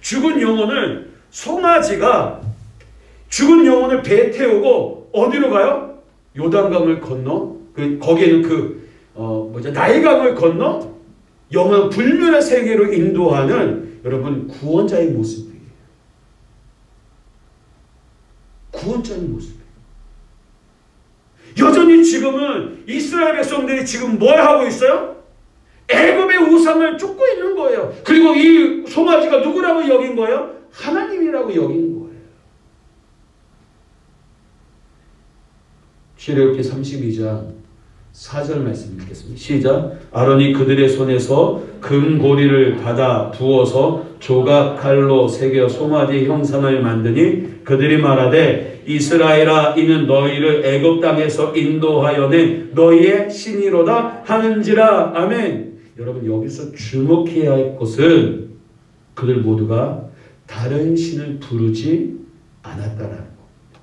죽은 영혼을 송아지가 죽은 영혼을 배에 태우고 어디로 가요? 요단강을 건너 거기에는 나일강을 건너 영원 불멸의 세계로 인도하는 여러분 구원자의 모습이에요. 구원자의 모습이에요. 여전히 지금은 이스라엘 백성들이 지금 뭘 하고 있어요? 애굽의 우상을 쫓고 있는 거예요. 그리고 이 송아지가 누구라고 여긴 거예요? 하나님이라고 여긴 거예요. 출애굽기 32장 4절 말씀 읽겠습니다. 시작. 아론이 그들의 손에서 금고리를 받아 부어서 조각칼로 새겨 송아지 형상을 만드니 그들이 말하되 이스라엘아 이는 너희를 애굽 땅에서 인도하여 낸 너희의 신이로다 하는지라. 아멘. 여러분 여기서 주목해야 할 것은 그들 모두가 다른 신을 부르지 않았다라는 겁니다.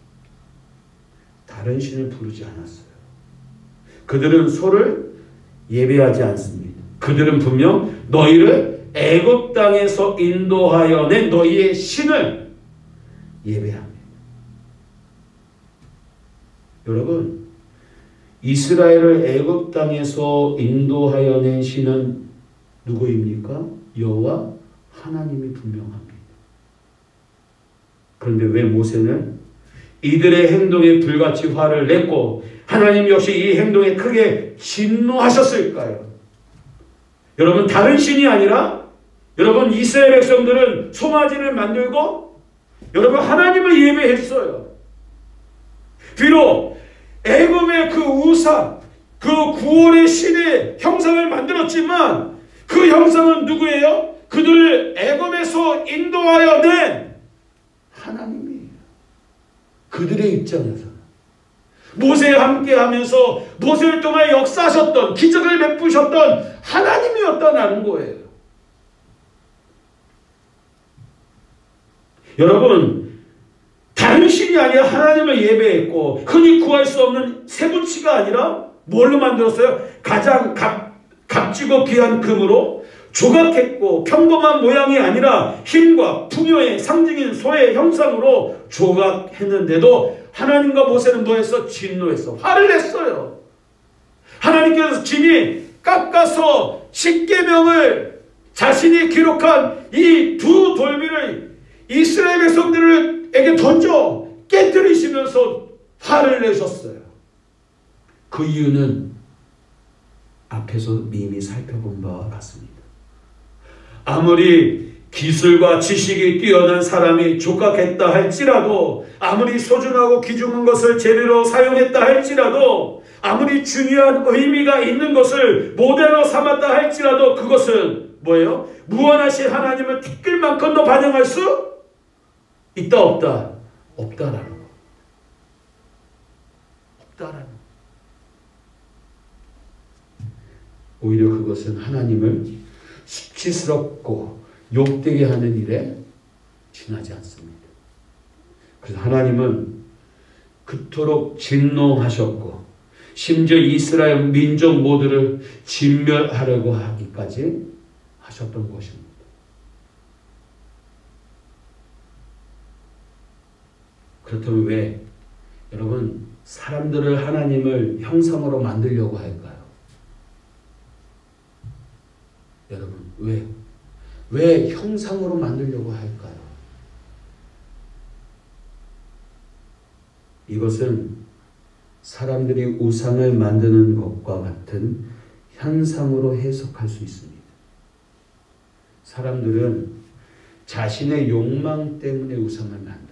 다른 신을 부르지 않았어요. 그들은 소를 예배하지 않습니다. 그들은 분명 너희를 애굽 땅에서 인도하여 낸 너희의 신을 예배합니다. 여러분 이스라엘을 애굽 땅에서 인도하여 낸 신은 누구입니까? 여호와 하나님이 분명합니다. 그런데 왜 모세는 이들의 행동에 불같이 화를 냈고 하나님 역시 이 행동에 크게 진노하셨을까요? 여러분 다른 신이 아니라 여러분 이스라엘 백성들은 송아지를 만들고 여러분 하나님을 예배했어요. 비록 애굽의 그 우상, 그 구원의 신의 형상을 만들었지만 그 형상은 누구예요? 그들을 애굽에서 인도하여 낸 하나님이에요. 그들의 입장에서 모세와 함께하면서 모세를 통하여 역사하셨던 기적을 베푸셨던 하나님이었다는 거예요. 여러분 다른 신이 아니라 하나님을 예배했고 흔히 구할 수 없는 세부치가 아니라 뭘로 만들었어요? 가장 값지고 귀한 금으로 조각했고 평범한 모양이 아니라 힘과 풍요의 상징인 소의 형상으로 조각했는데도 하나님과 모세는 뭐했어? 진노했어. 화를 냈어요. 하나님께서 진히 깎아서 십계명을 자신이 기록한 이 두 돌비를 이스라엘 백성들에게 던져 깨뜨리시면서 화를 내셨어요. 그 이유는 앞에서 이미 살펴본 바와 같습니다. 아무리 기술과 지식이 뛰어난 사람이 족각했다 할지라도 아무리 소중하고 귀중한 것을 재료로 사용했다 할지라도 아무리 중요한 의미가 있는 것을 모델로 삼았다 할지라도 그것은 뭐예요? 무한하신 하나님을 티끌만큼도 반영할 수 있다 없다? 없다라는 거. 없다라는 거. 오히려 그것은 하나님을 수치스럽고 욕되게 하는 일에 지나지 않습니다. 그래서 하나님은 그토록 진노하셨고 심지어 이스라엘 민족 모두를 진멸하려고 하기까지 하셨던 것입니다. 그렇다면 왜 여러분 사람들을 하나님을 형상으로 만들려고 할까요? 여러분 왜 형상으로 만들려고 할까요? 이것은 사람들이 우상을 만드는 것과 같은 현상으로 해석할 수 있습니다. 사람들은 자신의 욕망 때문에 우상을 만들어요.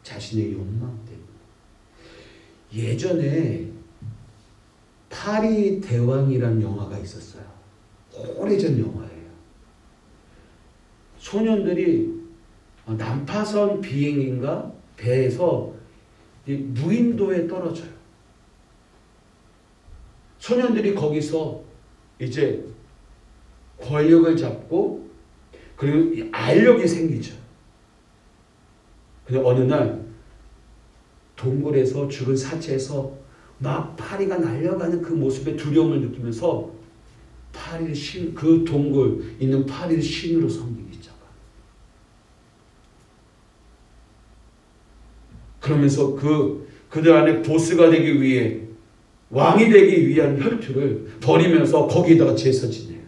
자신의 욕망 때문에. 예전에 파리 대왕이라는 영화가 있었어요. 오래전 영화예요. 소년들이 난파선 비행인가 배에서 무인도에 떨어져요. 소년들이 거기서 이제 권력을 잡고 그리고 알력이 생기죠. 근데 어느 날 동굴에서 죽은 사체에서 막 파리가 날려가는 그 모습에 두려움을 느끼면서 그 동굴 있는 파리를 신으로 섬기기 시작합니다. 그러면서 그들 안에 보스가 되기 위해, 왕이 되기 위한 혈투를 벌이면서 거기에다가 제사 지내요.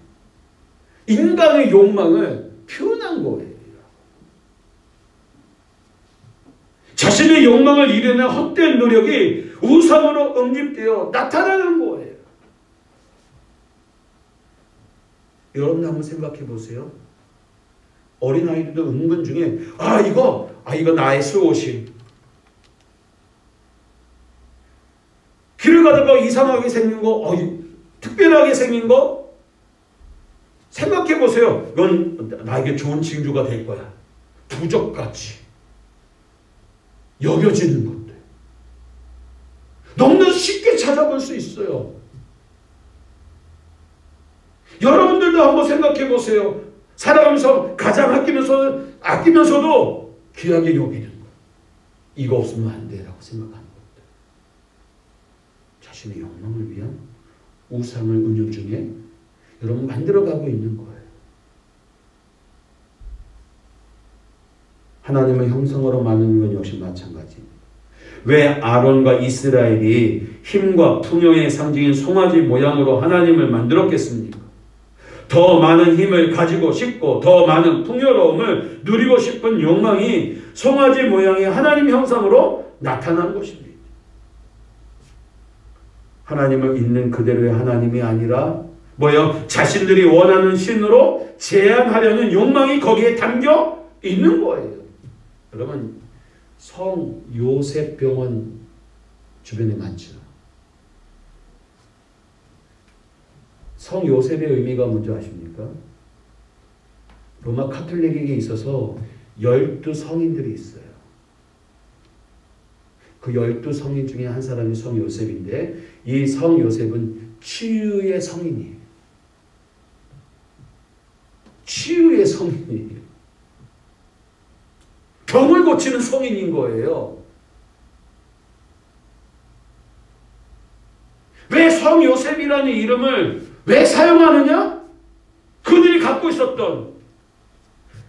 인간의 욕망을 표현한 거예요. 자신의 욕망을 이루는 헛된 노력이 우상으로 응집되어 나타나는 거예요. 여러분 한번 생각해 보세요. 어린아이들도 은근 중에 이거 나의 수호신. 길을 가다가 이상하게 생긴 거, 특별하게 생긴 거 생각해 보세요. 이건 나에게 좋은 징조가 될 거야. 부적같이 여겨지는 것들 너무나 쉽게 찾아볼 수 있어요. 여러분들도 한번 생각해 보세요. 살아가면서 가장 아끼면서도 귀하게 여기는 것. 이거 없으면 안 돼라고 생각하는 것들. 자신의 욕망을 위한 우상을 운영 중에 여러분 만들어가고 있는 거예요. 하나님의 형상으로 만드는 건 역시 마찬가지입니다. 왜 아론과 이스라엘이 힘과 풍요의 상징인 송아지 모양으로 하나님을 만들었겠습니까? 더 많은 힘을 가지고 싶고 더 많은 풍요로움을 누리고 싶은 욕망이 송아지 모양의 하나님 형상으로 나타난 것입니다. 하나님을 있는 그대로의 하나님이 아니라 자신들이 원하는 신으로 제한하려는 욕망이 거기에 담겨 있는 거예요. 여러분, 성 요셉 병원 주변에 많죠. 성 요셉의 의미가 뭔지 아십니까? 로마 카톨릭에게 있어서 12성인들이 있어요. 그 12성인 중에 한 사람이 성 요셉인데, 이 성 요셉은 치유의 성인이에요. 치유의 성인이에요. 병을 고치는 성인인 거예요. 왜 성 요셉이라는 이름을 왜 사용하느냐? 그들이 갖고 있었던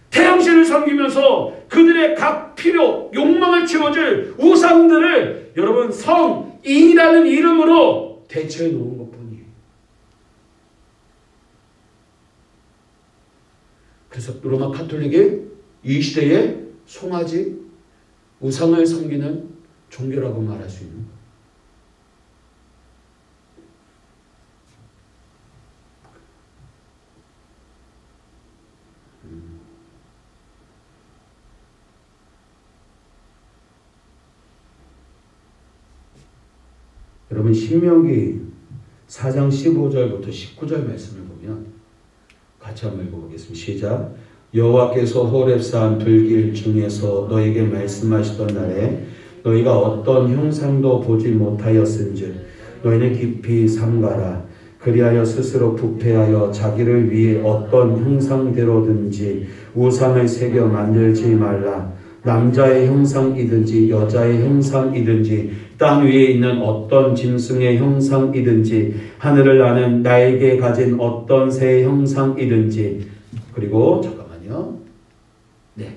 태양신을 섬기면서 그들의 각 필요, 욕망을 채워줄 우상들을 여러분 성이라는 이름으로 대체해 놓은 것뿐이에요. 그래서 로마 카톨릭이 이 시대에 송아지, 우상을 섬기는 종교라고 말할 수 있는 거예요. 여러분, 신명기 4장 15절부터 19절 말씀을 보면 같이 한번 읽어보겠습니다. 시작. 여호와께서 호렙산 불길 중에서 너에게 말씀하시던 날에 너희가 어떤 형상도 보지 못하였은즉 너희는 깊이 삼가라. 그리하여 스스로 부패하여 자기를 위해 어떤 형상대로든지 우상을 새겨 만들지 말라. 남자의 형상이든지 여자의 형상이든지 땅 위에 있는 어떤 짐승의 형상이든지 하늘을 나는 나에게 가진 어떤 새의 형상이든지. 그리고 잠깐만요. 네.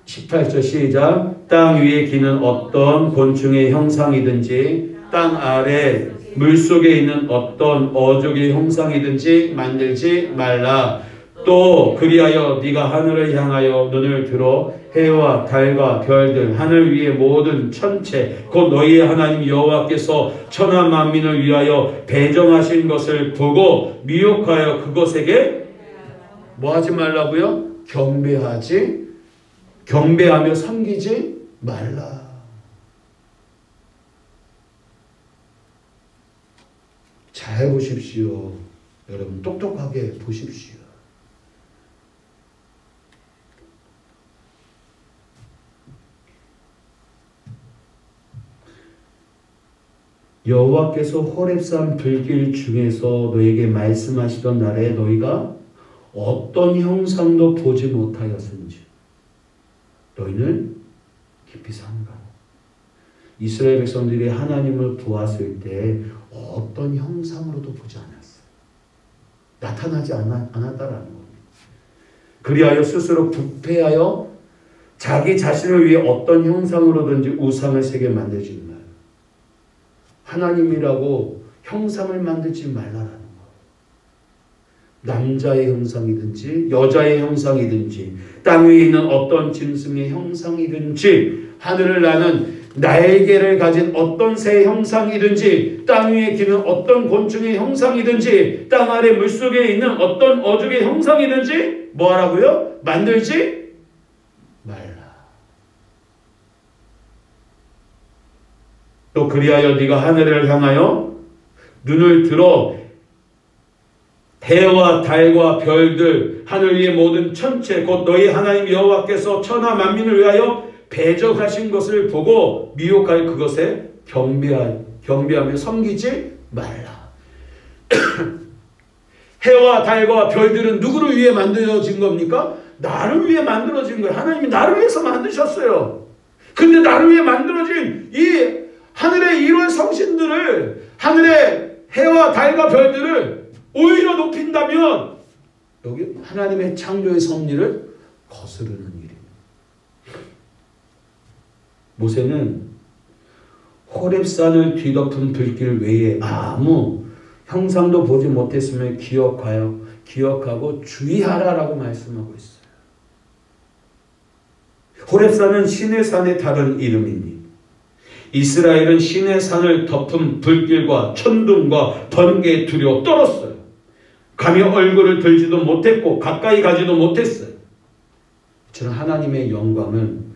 18절 시작. 땅 위에 기는 어떤 곤충의 형상이든지 땅 아래 물속에 있는 어떤 어족의 형상이든지 만들지 말라. 또 그리하여 네가 하늘을 향하여 눈을 들어 해와 달과 별들 하늘 위의 모든 천체 곧 너희의 하나님 여호와께서 천하 만민을 위하여 배정하신 것을 보고 미혹하여 그것에게 뭐 하지 말라고요? 경배하며 섬기지 말라. 잘 보십시오. 여러분 똑똑하게 보십시오. 여호와께서 호렙산 불길 중에서 너에게 말씀하시던 날에 너희가 어떤 형상도 보지 못하였은지 너희는 깊이 삼가라. 이스라엘 백성들이 하나님을 보았을 때 어떤 형상으로도 보지 않았어요. 나타나지 않았다라는 겁니다. 그리하여 스스로 부패하여 자기 자신을 위해 어떤 형상으로든지 우상을 새겨 만들지 마요. 하나님이라고 형상을 만들지 말라라는 거. 남자의 형상이든지 여자의 형상이든지 땅 위에 있는 어떤 짐승의 형상이든지 하늘을 나는 날개를 가진 어떤 새의 형상이든지 땅 위에 기는 어떤 곤충의 형상이든지 땅 아래 물속에 있는 어떤 어족의 형상이든지 뭐 하라고요? 만들지 말라. 또 그리하여 네가 하늘을 향하여 눈을 들어 해와 달과 별들 하늘 위의 모든 천체 곧 너희 하나님 여호와께서 천하 만민을 위하여 배정하신 것을 보고 미혹할 그것에 경배하며 섬기지 말라. 해와 달과 별들은 누구를 위해 만들어진 겁니까? 나를 위해 만들어진 거예요. 하나님이 나를 위해서 만드셨어요. 근데 나를 위해 만들어진 이 하늘의 이런 성신들을, 하늘의 해와 달과 별들을 오히려 높인다면 여기 하나님의 창조의 섭리를 거스르는 일입니다. 모세는 호렙산을 뒤덮은 불길 외에 아무 형상도 보지 못했음을 기억하고 주의하라라고 말씀하고 있어요. 호렙산은 신의 산의 다른 이름이니 이스라엘은 신의 산을 덮은 불길과 천둥과 번개에 두려워 떨었어요. 감히 얼굴을 들지도 못했고 가까이 가지도 못했어요. 저는 하나님의 영광은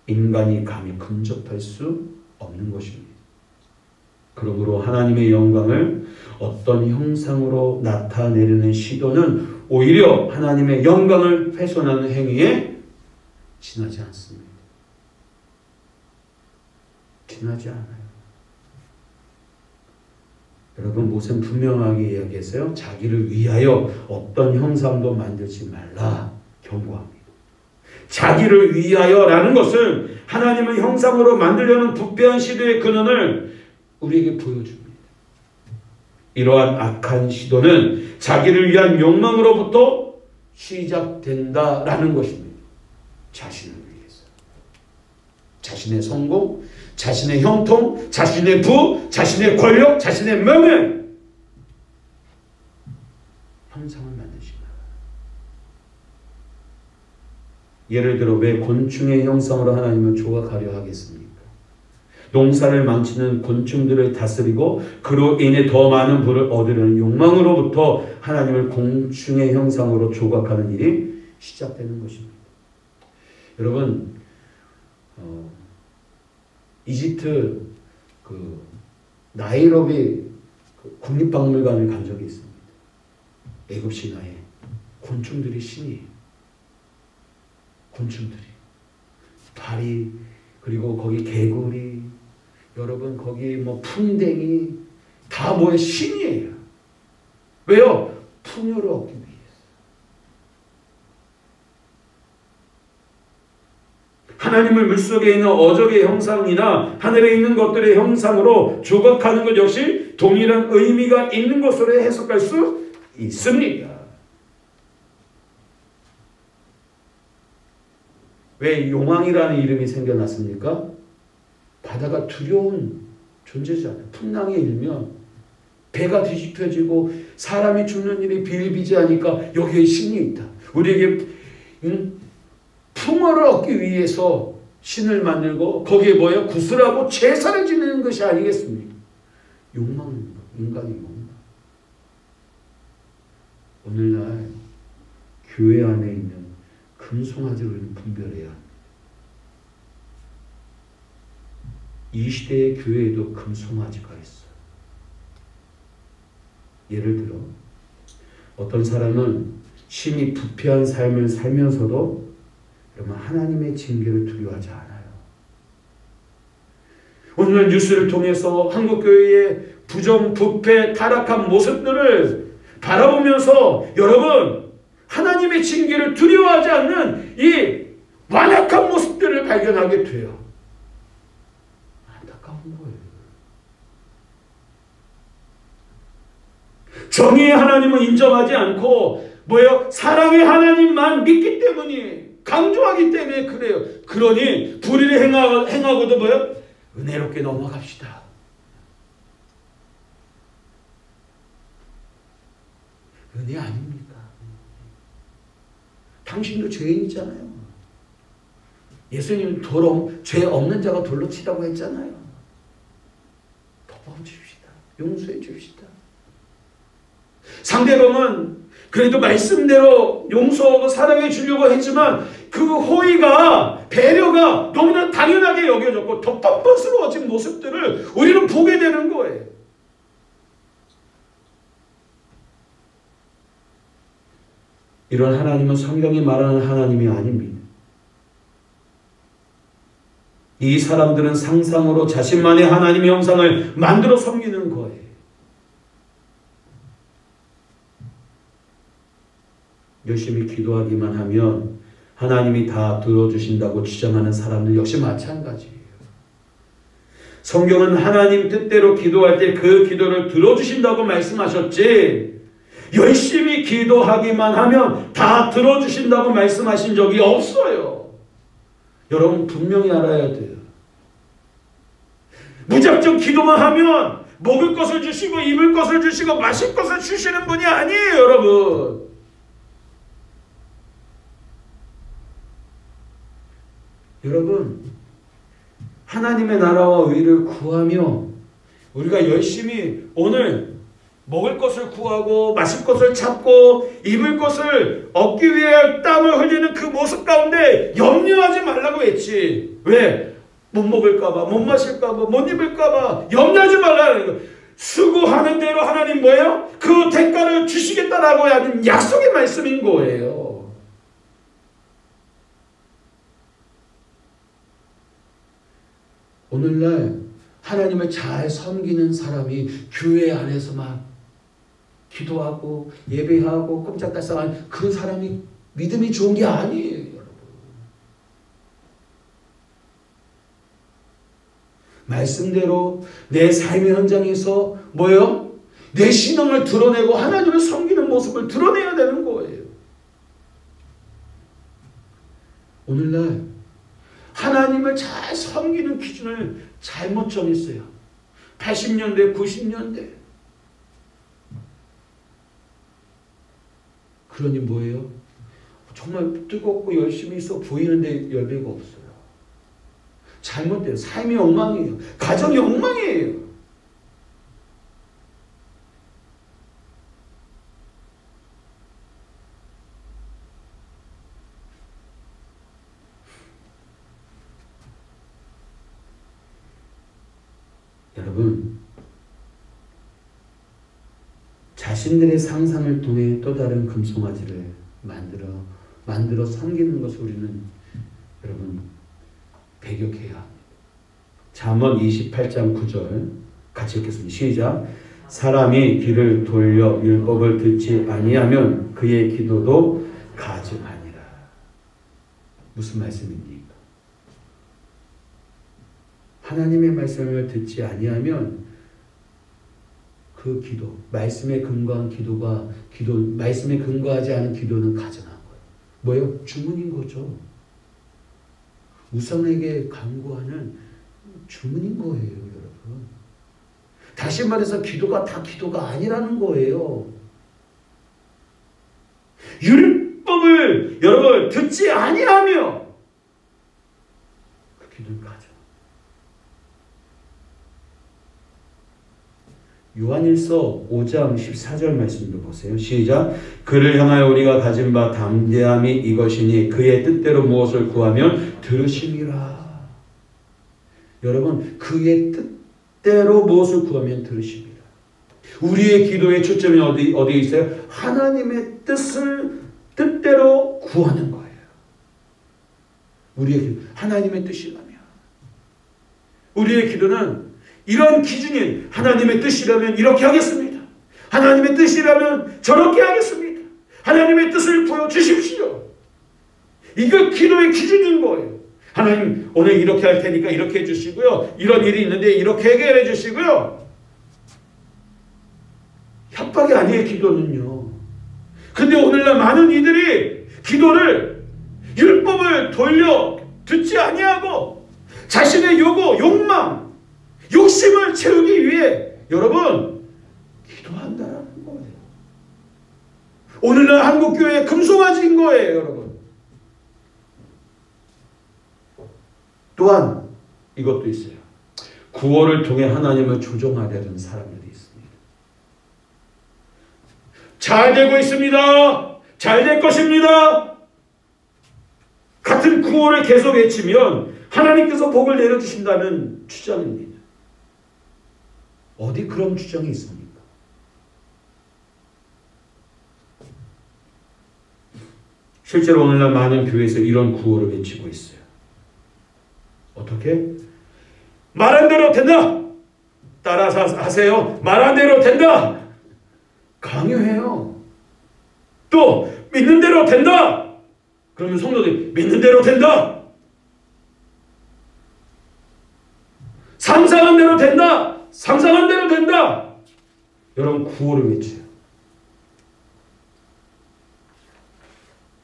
인간이 감히 근접할 수 없는 것입니다. 그러므로 하나님의 영광을 어떤 형상으로 나타내려는 시도는 오히려 하나님의 영광을 훼손하는 행위에 지나지 않습니다. 지나지 않아요. 여러분, 모세는 분명하게 이야기했어요. 자기를 위하여 어떤 형상도 만들지 말라 경고합니다. 자기를 위하여라는 것은 하나님을 형상으로 만들려는 부패한 시도의 근원을 우리에게 보여줍니다. 이러한 악한 시도는 자기를 위한 욕망으로부터 시작된다라는 것입니다. 자신을 위해서. 자신의 성공, 자신의 형통, 자신의 부, 자신의 권력, 자신의 명예. 형상을 만드시다. 예를 들어 왜 곤충의 형상으로 하나님을 조각하려 하겠습니까? 농사를 망치는 곤충들을 다스리고 그로 인해 더 많은 부를 얻으려는 욕망으로부터 하나님을 곤충의 형상으로 조각하는 일이 시작되는 것입니다. 여러분, 이집트 나이로비 국립박물관을 간 적이 있습니다. 애굽 신화에 곤충들이 신이에요. 곤충들이 파리, 그리고 거기 개구리, 여러분 거기 뭐 풍뎅이 다 뭐의 신이에요. 왜요? 풍요를 얻기 위해서. 하나님을 물속에 있는 어적의 형상이나 하늘에 있는 것들의 형상으로 조각하는 것 역시 동일한 의미가 있는 것으로 해석할 수 있습니다. 왜 용왕이라는 이름이 생겨났습니까? 바다가 두려운 존재잖아요. 풍랑에 일면 배가 뒤집혀지고 사람이 죽는 일이 비일비재하니까 여기에 신이 있다. 우리에게 풍어를 얻기 위해서 신을 만들고 거기에 뭐예요? 구슬하고 제사를 지내는 것이 아니겠습니까? 욕망입니다. 인간의 욕망. 오늘날 교회 안에 있는 금송아지를 분별해야 합니다. 이 시대의 교회에도 금송아지가 있어요. 예를 들어 어떤 사람은 심히 부패한 삶을 살면서도 여러분 하나님의 징계를 두려워하지 않아요. 오늘 뉴스를 통해서 한국교회의 부정, 부패, 타락한 모습들을 바라보면서 여러분 하나님의 징계를 두려워하지 않는 이 완악한 모습들을 발견하게 돼요. 안타까워요. 정의의 하나님은 인정하지 않고 뭐예요? 사랑의 하나님만 믿기 때문에 강조하기 때문에 그래요. 그러니 불의를 행하고도 뭐예요? 은혜롭게 넘어갑시다. 은혜 아닙니까? 당신도 죄인이잖아요. 예수님 죄 없는 자가 돌로 치라고 했잖아요. 덮어줍시다. 용서해 줍시다. 상대방은 그래도 말씀대로 용서하고 사랑해 주려고 했지만 그 호의가 배려가 너무나 당연하게 여겨졌고 더 뻔뻔스러워진 모습들을 우리는 보게 되는 거예요. 이런 하나님은 성경이 말하는 하나님이 아닙니다. 이 사람들은 상상으로 자신만의 하나님의 형상을 만들어 섬기는 거예요. 열심히 기도하기만 하면 하나님이 다 들어주신다고 주장하는 사람들 역시 마찬가지예요. 성경은 하나님 뜻대로 기도할 때 그 기도를 들어주신다고 말씀하셨지 열심히 기도하기만 하면 다 들어주신다고 말씀하신 적이 없어요. 여러분 분명히 알아야 돼요. 무작정 기도만 하면 먹을 것을 주시고 입을 것을 주시고 마실 것을 주시는 분이 아니에요, 여러분. 여러분, 하나님의 나라와 의를 구하며 우리가 열심히 오늘 먹을 것을 구하고 마실 것을 찾고 입을 것을 얻기 위해 땀을 흘리는 그 모습 가운데 염려하지 말라고 했지. 왜? 못 먹을까봐, 못 마실까봐, 못 입을까봐 염려하지 말라는 거. 수고하는 대로 하나님 뭐예요? 그 대가를 주시겠다라고 하는 약속의 말씀인 거예요. 오늘날 하나님을 잘 섬기는 사람이 교회 안에서만 기도하고 예배하고 꼼짝달싹한 그 사람이 믿음이 좋은 게 아니에요, 여러분. 말씀대로 내 삶의 현장에서 뭐예요? 내 신앙을 드러내고 하나님을 섬기는 모습을 드러내야 되는 거예요. 오늘날 하나님을 잘 섬기는 기준을 잘못 정했어요. 80년대, 90년대. 그러니 뭐예요? 정말 뜨겁고 열심히 있어 보이는데 열매가 없어요. 잘못돼요. 삶이 엉망이에요. 가정이 엉망이에요. 여러분, 자신들의 상상을 통해 또 다른 금송아지를 만들어 섬기는 것을 우리는 여러분 배격해야 합니다. 잠언 28장 9절 같이 읽겠습니다. 시작. 사람이 귀를 돌려 율법을 듣지 아니하면 그의 기도도 가증하니라. 무슨 말씀입니까? 하나님의 말씀을 듣지 아니하면 그 기도, 말씀에 근거한 말씀에 근거하지 않은 기도는 가증한 거예요. 뭐예요? 주문인 거죠. 우상에게 간구하는 주문인 거예요, 여러분. 다시 말해서 기도가 다 기도가 아니라는 거예요. 율법을 여러분 듣지 아니하며 그 기도는 가증. 요한일서 5장 14절 말씀도 보세요. 시작. 그를 향하여 우리가 가진 바 담대함이 이것이니 그의 뜻대로 무엇을 구하면 들으심이라. 여러분, 그의 뜻대로 무엇을 구하면 들으심이라. 우리의 기도의 초점이 어디에 있어요? 하나님의 뜻대로 구하는 거예요. 우리의 기도, 하나님의 뜻이라면. 우리의 기도는 이런 기준이 하나님의 뜻이라면 이렇게 하겠습니다. 하나님의 뜻이라면 저렇게 하겠습니다. 하나님의 뜻을 보여주십시오. 이거 기도의 기준인 거예요. 하나님 오늘 이렇게 할 테니까 이렇게 해주시고요. 이런 일이 있는데 이렇게 해결해 주시고요. 협박이 아니에요, 기도는요. 근데 오늘날 많은 이들이 기도를 율법을 돌려 듣지 아니하고 자신의 요구, 욕망, 욕심을 채우기 위해 여러분 기도한다는 거예요. 오늘날 한국교회에 금송아지인 거예요, 여러분. 또한 이것도 있어요. 구호를 통해 하나님을 조종하려는 사람들이 있습니다. 잘 되고 있습니다. 잘 될 것입니다. 같은 구호를 계속 외치면 하나님께서 복을 내려주신다는 주장입니다. 어디 그런 주장이 있습니까? 실제로 오늘날 많은 교회에서 이런 구호를 외치고 있어요. 어떻게? 말한 대로 된다. 따라서 하세요. 말한 대로 된다. 강요해요. 또 믿는 대로 된다. 그러면 성도들이 믿는 대로 된다. 상상한 대로 된다. 상상한 대로 된다. 여러분 구호를 외쳐요.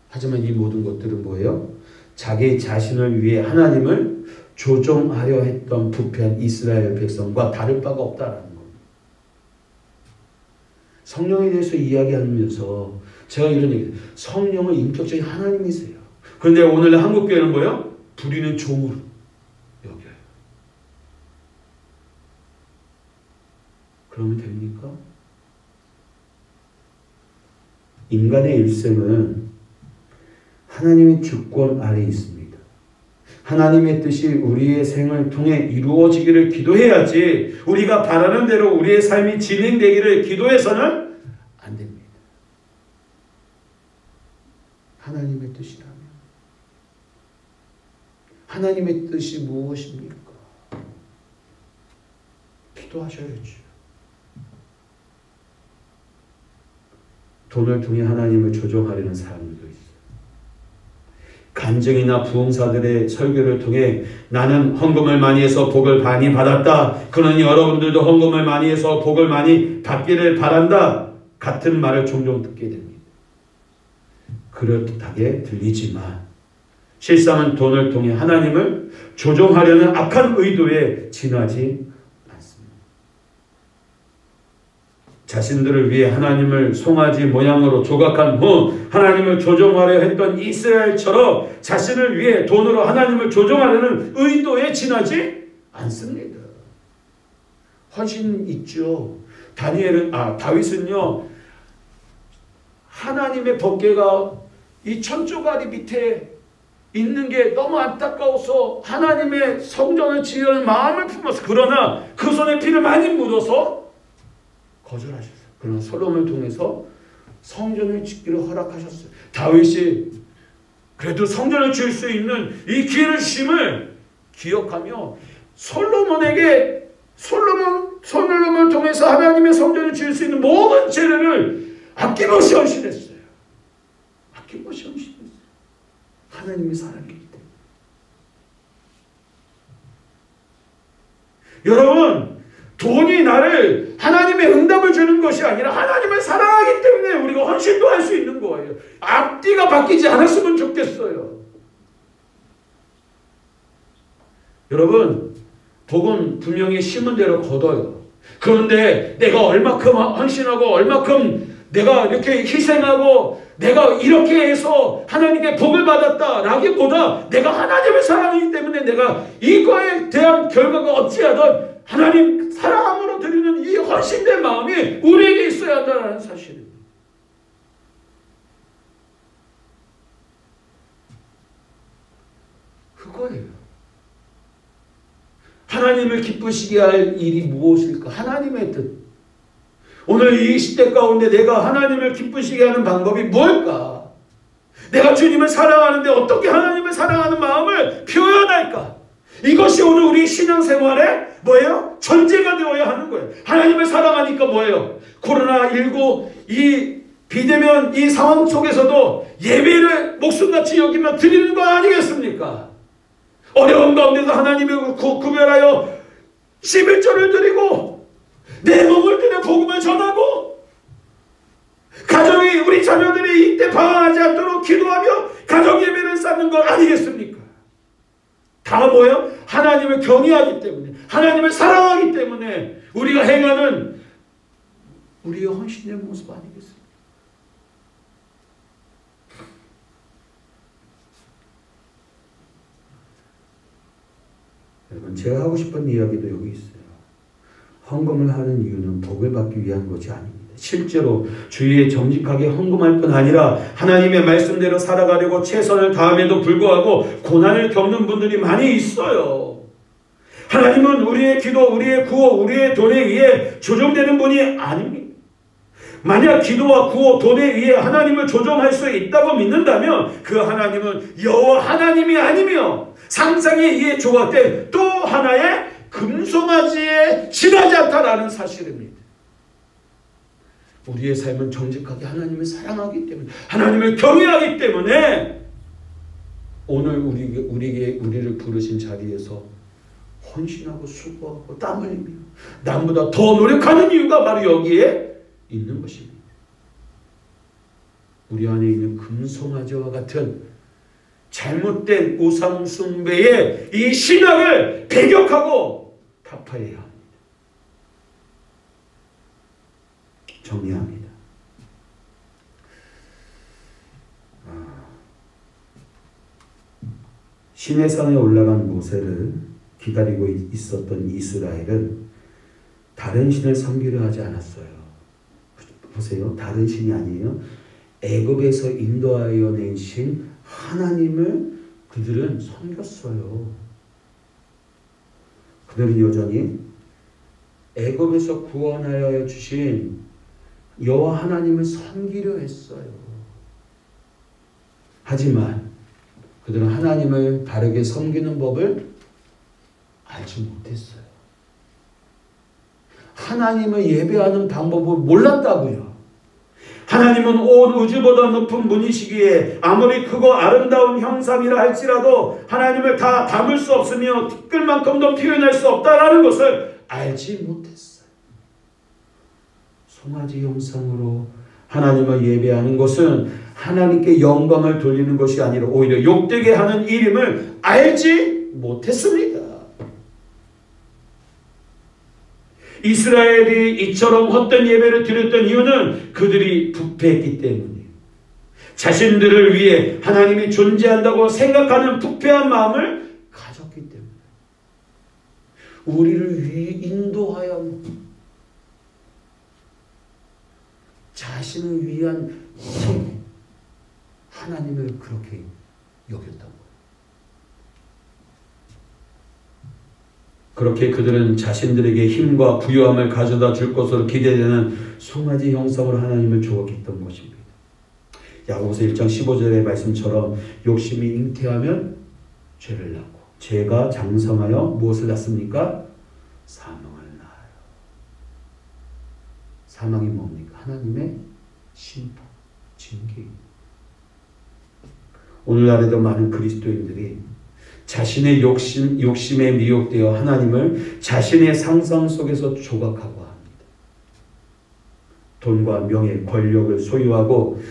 하지만 이 모든 것들은 뭐예요? 자기 자신을 위해 하나님을 조종하려 했던 부패한 이스라엘 백성과 다를 바가 없다라는 겁니다. 성령에 대해서 이야기하면서 제가 이런 얘기해요. 성령은 인격적인 하나님이세요. 그런데 오늘 한국교회는 뭐예요? 부리는 종으로 여겨요. 그러면 됩니까? 인간의 일생은 하나님의 주권 아래에 있습니다. 하나님의 뜻이 우리의 생을 통해 이루어지기를 기도해야지 우리가 바라는 대로 우리의 삶이 진행되기를 기도해서는 안 됩니다. 하나님의 뜻이라면 하나님의 뜻이 무엇입니까? 기도하셔야죠. 돈을 통해 하나님을 조종하려는 사람들도 있어요. 간증이나 부흥사들의 설교를 통해 나는 헌금을 많이 해서 복을 많이 받았다. 그러니 여러분들도 헌금을 많이 해서 복을 많이 받기를 바란다. 같은 말을 종종 듣게 됩니다. 그럴듯하게 들리지만 실상은 돈을 통해 하나님을 조종하려는 악한 의도에 지나지 않습니다. 자신들을 위해 하나님을 송아지 모양으로 조각한 후 하나님을 조종하려 했던 이스라엘처럼 자신을 위해 돈으로 하나님을 조종하려는 의도에 지나지 않습니다. 헌신 있죠. 다윗은요, 하나님의 법궤가 이 천조가리 밑에 있는 게 너무 안타까워서 하나님의 성전을 지으려는 마음을 품었어요. 그러나 그 손에 피를 많이 묻어서 거절하셨어요. 그러나 솔로몬을 통해서 성전을 짓기를 허락하셨어요. 다윗이 그래도 성전을 지을 수 있는 이 기회를 주심을 기억하며 솔로몬을 통해서 하나님의 성전을 지을 수 있는 모든 재능을 아낌없이 헌신했어요. 아낌없이 헌신했어요. 하나님의 사랑이기 때문에. 여러분, 돈이 나를 하나님의 응답을 주는 것이 아니라 하나님을 사랑하기 때문에 우리가 헌신도 할 수 있는 거예요. 앞뒤가 바뀌지 않았으면 좋겠어요. 여러분, 복은 분명히 심은 대로 거둬요. 그런데 내가 얼마큼 헌신하고 얼마큼 내가 이렇게 희생하고 내가 이렇게 해서 하나님께 복을 받았다라기보다 내가 하나님을 사랑하기 때문에 내가 이거에 대한 결과가 어찌하든 하나님 사랑함으로 드리는 이 헌신된 마음이 우리에게 있어야 한다는 사실입니다. 그거예요. 하나님을 기쁘시게 할 일이 무엇일까? 하나님의 뜻. 오늘 이 시대 가운데 내가 하나님을 기쁘시게 하는 방법이 뭘까? 내가 주님을 사랑하는데 어떻게 하나님을 사랑하는 마음을 표현할까? 이것이 오늘 우리 신앙생활에 뭐예요? 전제가 되어야 하는 거예요. 하나님을 사랑하니까 뭐예요? 코로나19 이 비대면 이 상황 속에서도 예배를 목숨같이 여기며 드리는 거 아니겠습니까? 어려운 가운데서 하나님을 구별하여 11조를 드리고 내 몸을 드려 복음을 전하고 우리 자녀들이 이때 방황하지 않도록 기도하며 가정 예배를 쌓는 것 아니겠습니까? 다 뭐예요? 하나님을 경외하기 때문에, 하나님을 사랑하기 때문에 우리가 행하는 우리의 헌신의 모습 아니겠습니까? 여러분, 제가 하고 싶은 이야기도 여기 있어요. 헌금을 하는 이유는 복을 받기 위한 것이 아닙니다. 실제로 주위에 정직하게 헌금할 뿐 아니라 하나님의 말씀대로 살아가려고 최선을 다함에도 불구하고 고난을 겪는 분들이 많이 있어요. 하나님은 우리의 기도, 우리의 구호, 우리의 돈에 의해 조정되는 분이 아닙니다. 만약 기도와 구호, 돈에 의해 하나님을 조정할 수 있다고 믿는다면 그 하나님은 여호와 하나님이 아니며 상상에 의해 조각된 또 하나의 금송아지에 지나지 않다라는 사실입니다. 우리의 삶은 정직하게 하나님을 사랑하기 때문에, 하나님을 경외하기 때문에 오늘 우리를 부르신 자리에서 헌신하고 수고하고 땀 흘리며 남보다 더 노력하는 이유가 바로 여기에 있는 것입니다. 우리 안에 있는 금송아지와 같은 잘못된 우상 숭배의 이 신앙을 배격하고 타파해야 합니다. 정리합니다. 시내산에 올라간 모세를 기다리고 있었던 이스라엘은 다른 신을 섬기려 하지 않았어요. 보세요. 다른 신이 아니에요. 애굽에서 인도하여 낸 신 하나님을 그들은 섬겼어요. 그들은 여전히 애굽에서 구원하여 주신 여호와 하나님을 섬기려 했어요. 하지만 그들은 하나님을 바르게 섬기는 법을 알지 못했어요. 하나님을 예배하는 방법을 몰랐다고요. 하나님은 온 우주보다 높은 분이시기에 아무리 크고 아름다운 형상이라 할지라도 하나님을 다 담을 수 없으며 티끌만큼도 표현할 수 없다라는 것을 알지 못했어요. 송아지 형상으로 하나님을 예배하는 것은 하나님께 영광을 돌리는 것이 아니라 오히려 욕되게 하는 일임을 알지 못했습니다. 이스라엘이 이처럼 헛된 예배를 드렸던 이유는 그들이 부패했기 때문이에요. 자신들을 위해 하나님이 존재한다고 생각하는 부패한 마음을 가졌기 때문에 우리를 인도하여 자신을 위한 힘, 하나님을 그렇게 여겼다고. 그렇게 그들은 자신들에게 힘과 부유함을 가져다 줄 것으로 기대되는 송아지 형상으로 하나님을 조각했던 것입니다. 야고보서 1장 15절의 말씀처럼 욕심이 잉태하면 죄를 낳고 죄가 장성하여 무엇을 낳습니까? 사망을 낳아요. 사망이 뭡니까? 하나님의 심판, 징계입니다. 오늘날에도 많은 그리스도인들이 자신의 욕심에 미혹되어 하나님을 자신의 상상 속에서 조각하고 합니다. 돈과 명예, 권력을 소유하고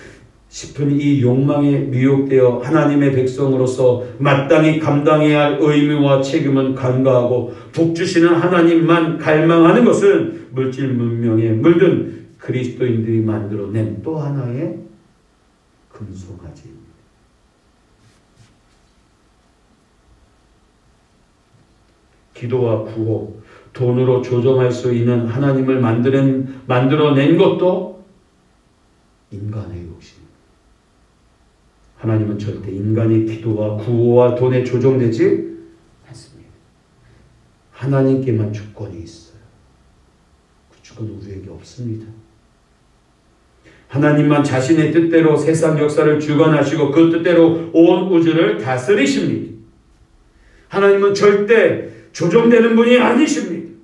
싶은 이 욕망에 미혹되어 하나님의 백성으로서 마땅히 감당해야 할 의무와 책임은 간과하고 복 주시는 하나님만 갈망하는 것은 물질 문명에 물든 그리스도인들이 만들어낸 또 하나의 금송아지입니다. 기도와 구호, 돈으로 조정할 수 있는 하나님을 만들어낸 것도 인간의 욕심입니다. 하나님은 절대 인간의 기도와 구호와 돈에 조정되지 않습니다. 하나님께만 주권이 있어요. 그 주권은 우리에게 없습니다. 하나님만 자신의 뜻대로 세상 역사를 주관하시고 그 뜻대로 온 우주를 다스리십니다. 하나님은 절대 조정되는 분이 아니십니다.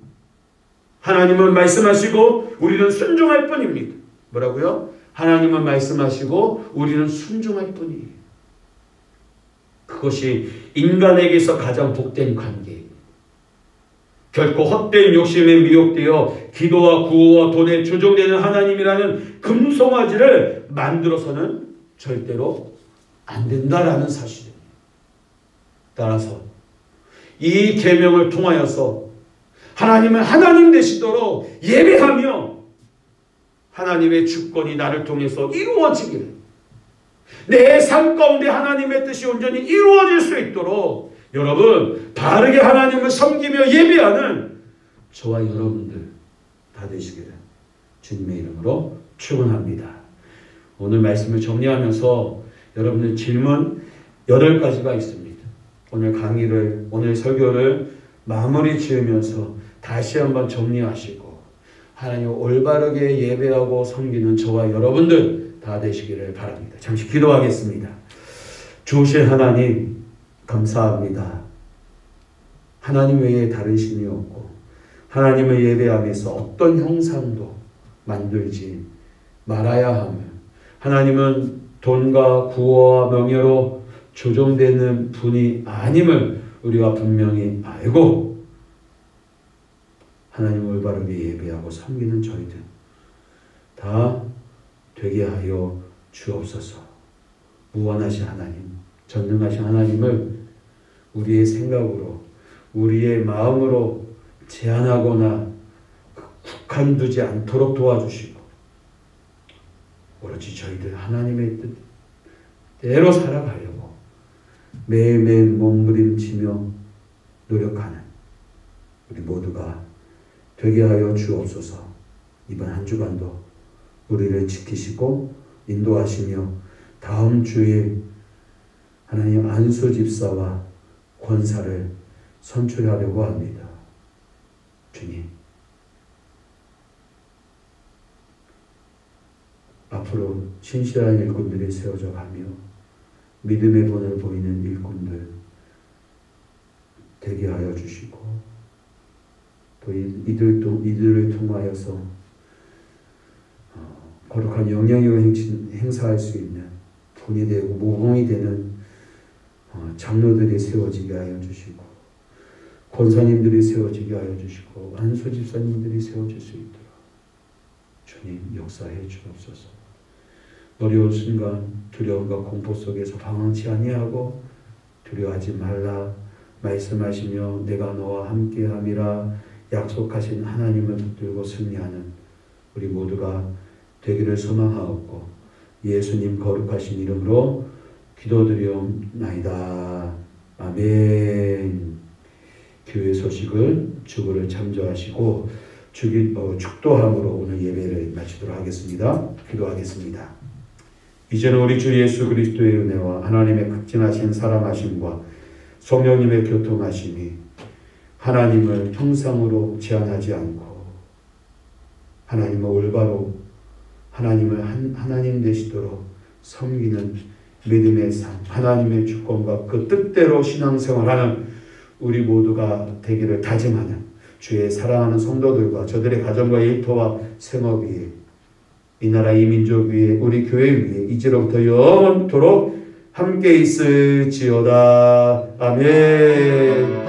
하나님은 말씀하시고 우리는 순종할 뿐입니다. 뭐라고요? 하나님은 말씀하시고 우리는 순종할 뿐이에요. 그것이 인간에게서 가장 복된 관계입니다. 결코 헛된 욕심에 미혹되어 기도와 구호와 돈에 조종되는 하나님이라는 금송아지를 만들어서는 절대로 안 된다라는 사실입니다. 따라서 이 계명을 통하여서 하나님은 하나님 되시도록 예배하며 하나님의 주권이 나를 통해서 이루어지기를, 내 삶 가운데 하나님의 뜻이 온전히 이루어질 수 있도록 여러분 바르게 하나님을 섬기며 예배하는 저와 여러분들 다 되시기를 주님의 이름으로 축원합니다. 오늘 말씀을 정리하면서 여러분들 질문 8가지가 있습니다. 오늘 설교를 마무리 지으면서 다시 한번 정리하시고 하나님 올바르게 예배하고 섬기는 저와 여러분들 다 되시기를 바랍니다. 잠시 기도하겠습니다. 주신 하나님 감사합니다. 하나님 외에 다른 신이 없고 하나님을 예배하면서 어떤 형상도 만들지 말아야 하며 하나님은 돈과 구호와 명예로 조종되는 분이 아님을 우리가 분명히 알고 하나님을 올바르게 예배하고 섬기는 저희들 다 되게 하여 주옵소서. 무한하신 하나님, 전능하신 하나님을 우리의 생각으로 우리의 마음으로 제한하거나 국한두지 않도록 도와주시고 오로지 저희들 하나님의 뜻대로 살아가려고 매일매일 몸부림치며 노력하는 우리 모두가 되게 하여 주옵소서. 이번 한 주간도 우리를 지키시고 인도하시며 다음 주에 하나님 안수 집사와 권사를 선출하려고 합니다. 주님, 앞으로 신실한 일꾼들이 세워져 가며 믿음의 본을 보이는 일꾼들 되게 하여 주시고 또 이들을 통하여서 거룩한 영향력을 행사할 수 있는 본이 되고 모범이 되는 장로들이 세워지게 하여 주시고 권사님들이 세워지게 하여 주시고 안수 집사님들이 세워질 수 있도록 주님 역사해 주옵소서. 어려운 순간 두려움과 공포 속에서 방황치 아니하고 두려워하지 말라 말씀하시며 내가 너와 함께함이라 약속하신 하나님을 붙들고 승리하는 우리 모두가 되기를 소망하옵고 예수님 거룩하신 이름으로 기도드리옵나이다. 아멘. 교회 소식을 주보를 참조하시고 축도함으로 오늘 예배를 마치도록 하겠습니다. 기도하겠습니다. 이제는 우리 주 예수 그리스도의 은혜와 하나님의 극진하신 사랑하심과 성령님의 교통하심이 하나님을 형상으로 제한하지 않고 하나님을 올바로 하나님을 하나님 되시도록 섬기는 믿음의 삶, 하나님의 주권과 그 뜻대로 신앙생활하는 우리 모두가 되기를 다짐하는 주의 사랑하는 성도들과 저들의 가정과 일터와 생업 위에 이 나라 이 민족 위에 우리 교회 위에 이제로부터 영원토록 함께 있을지어다. 아멘.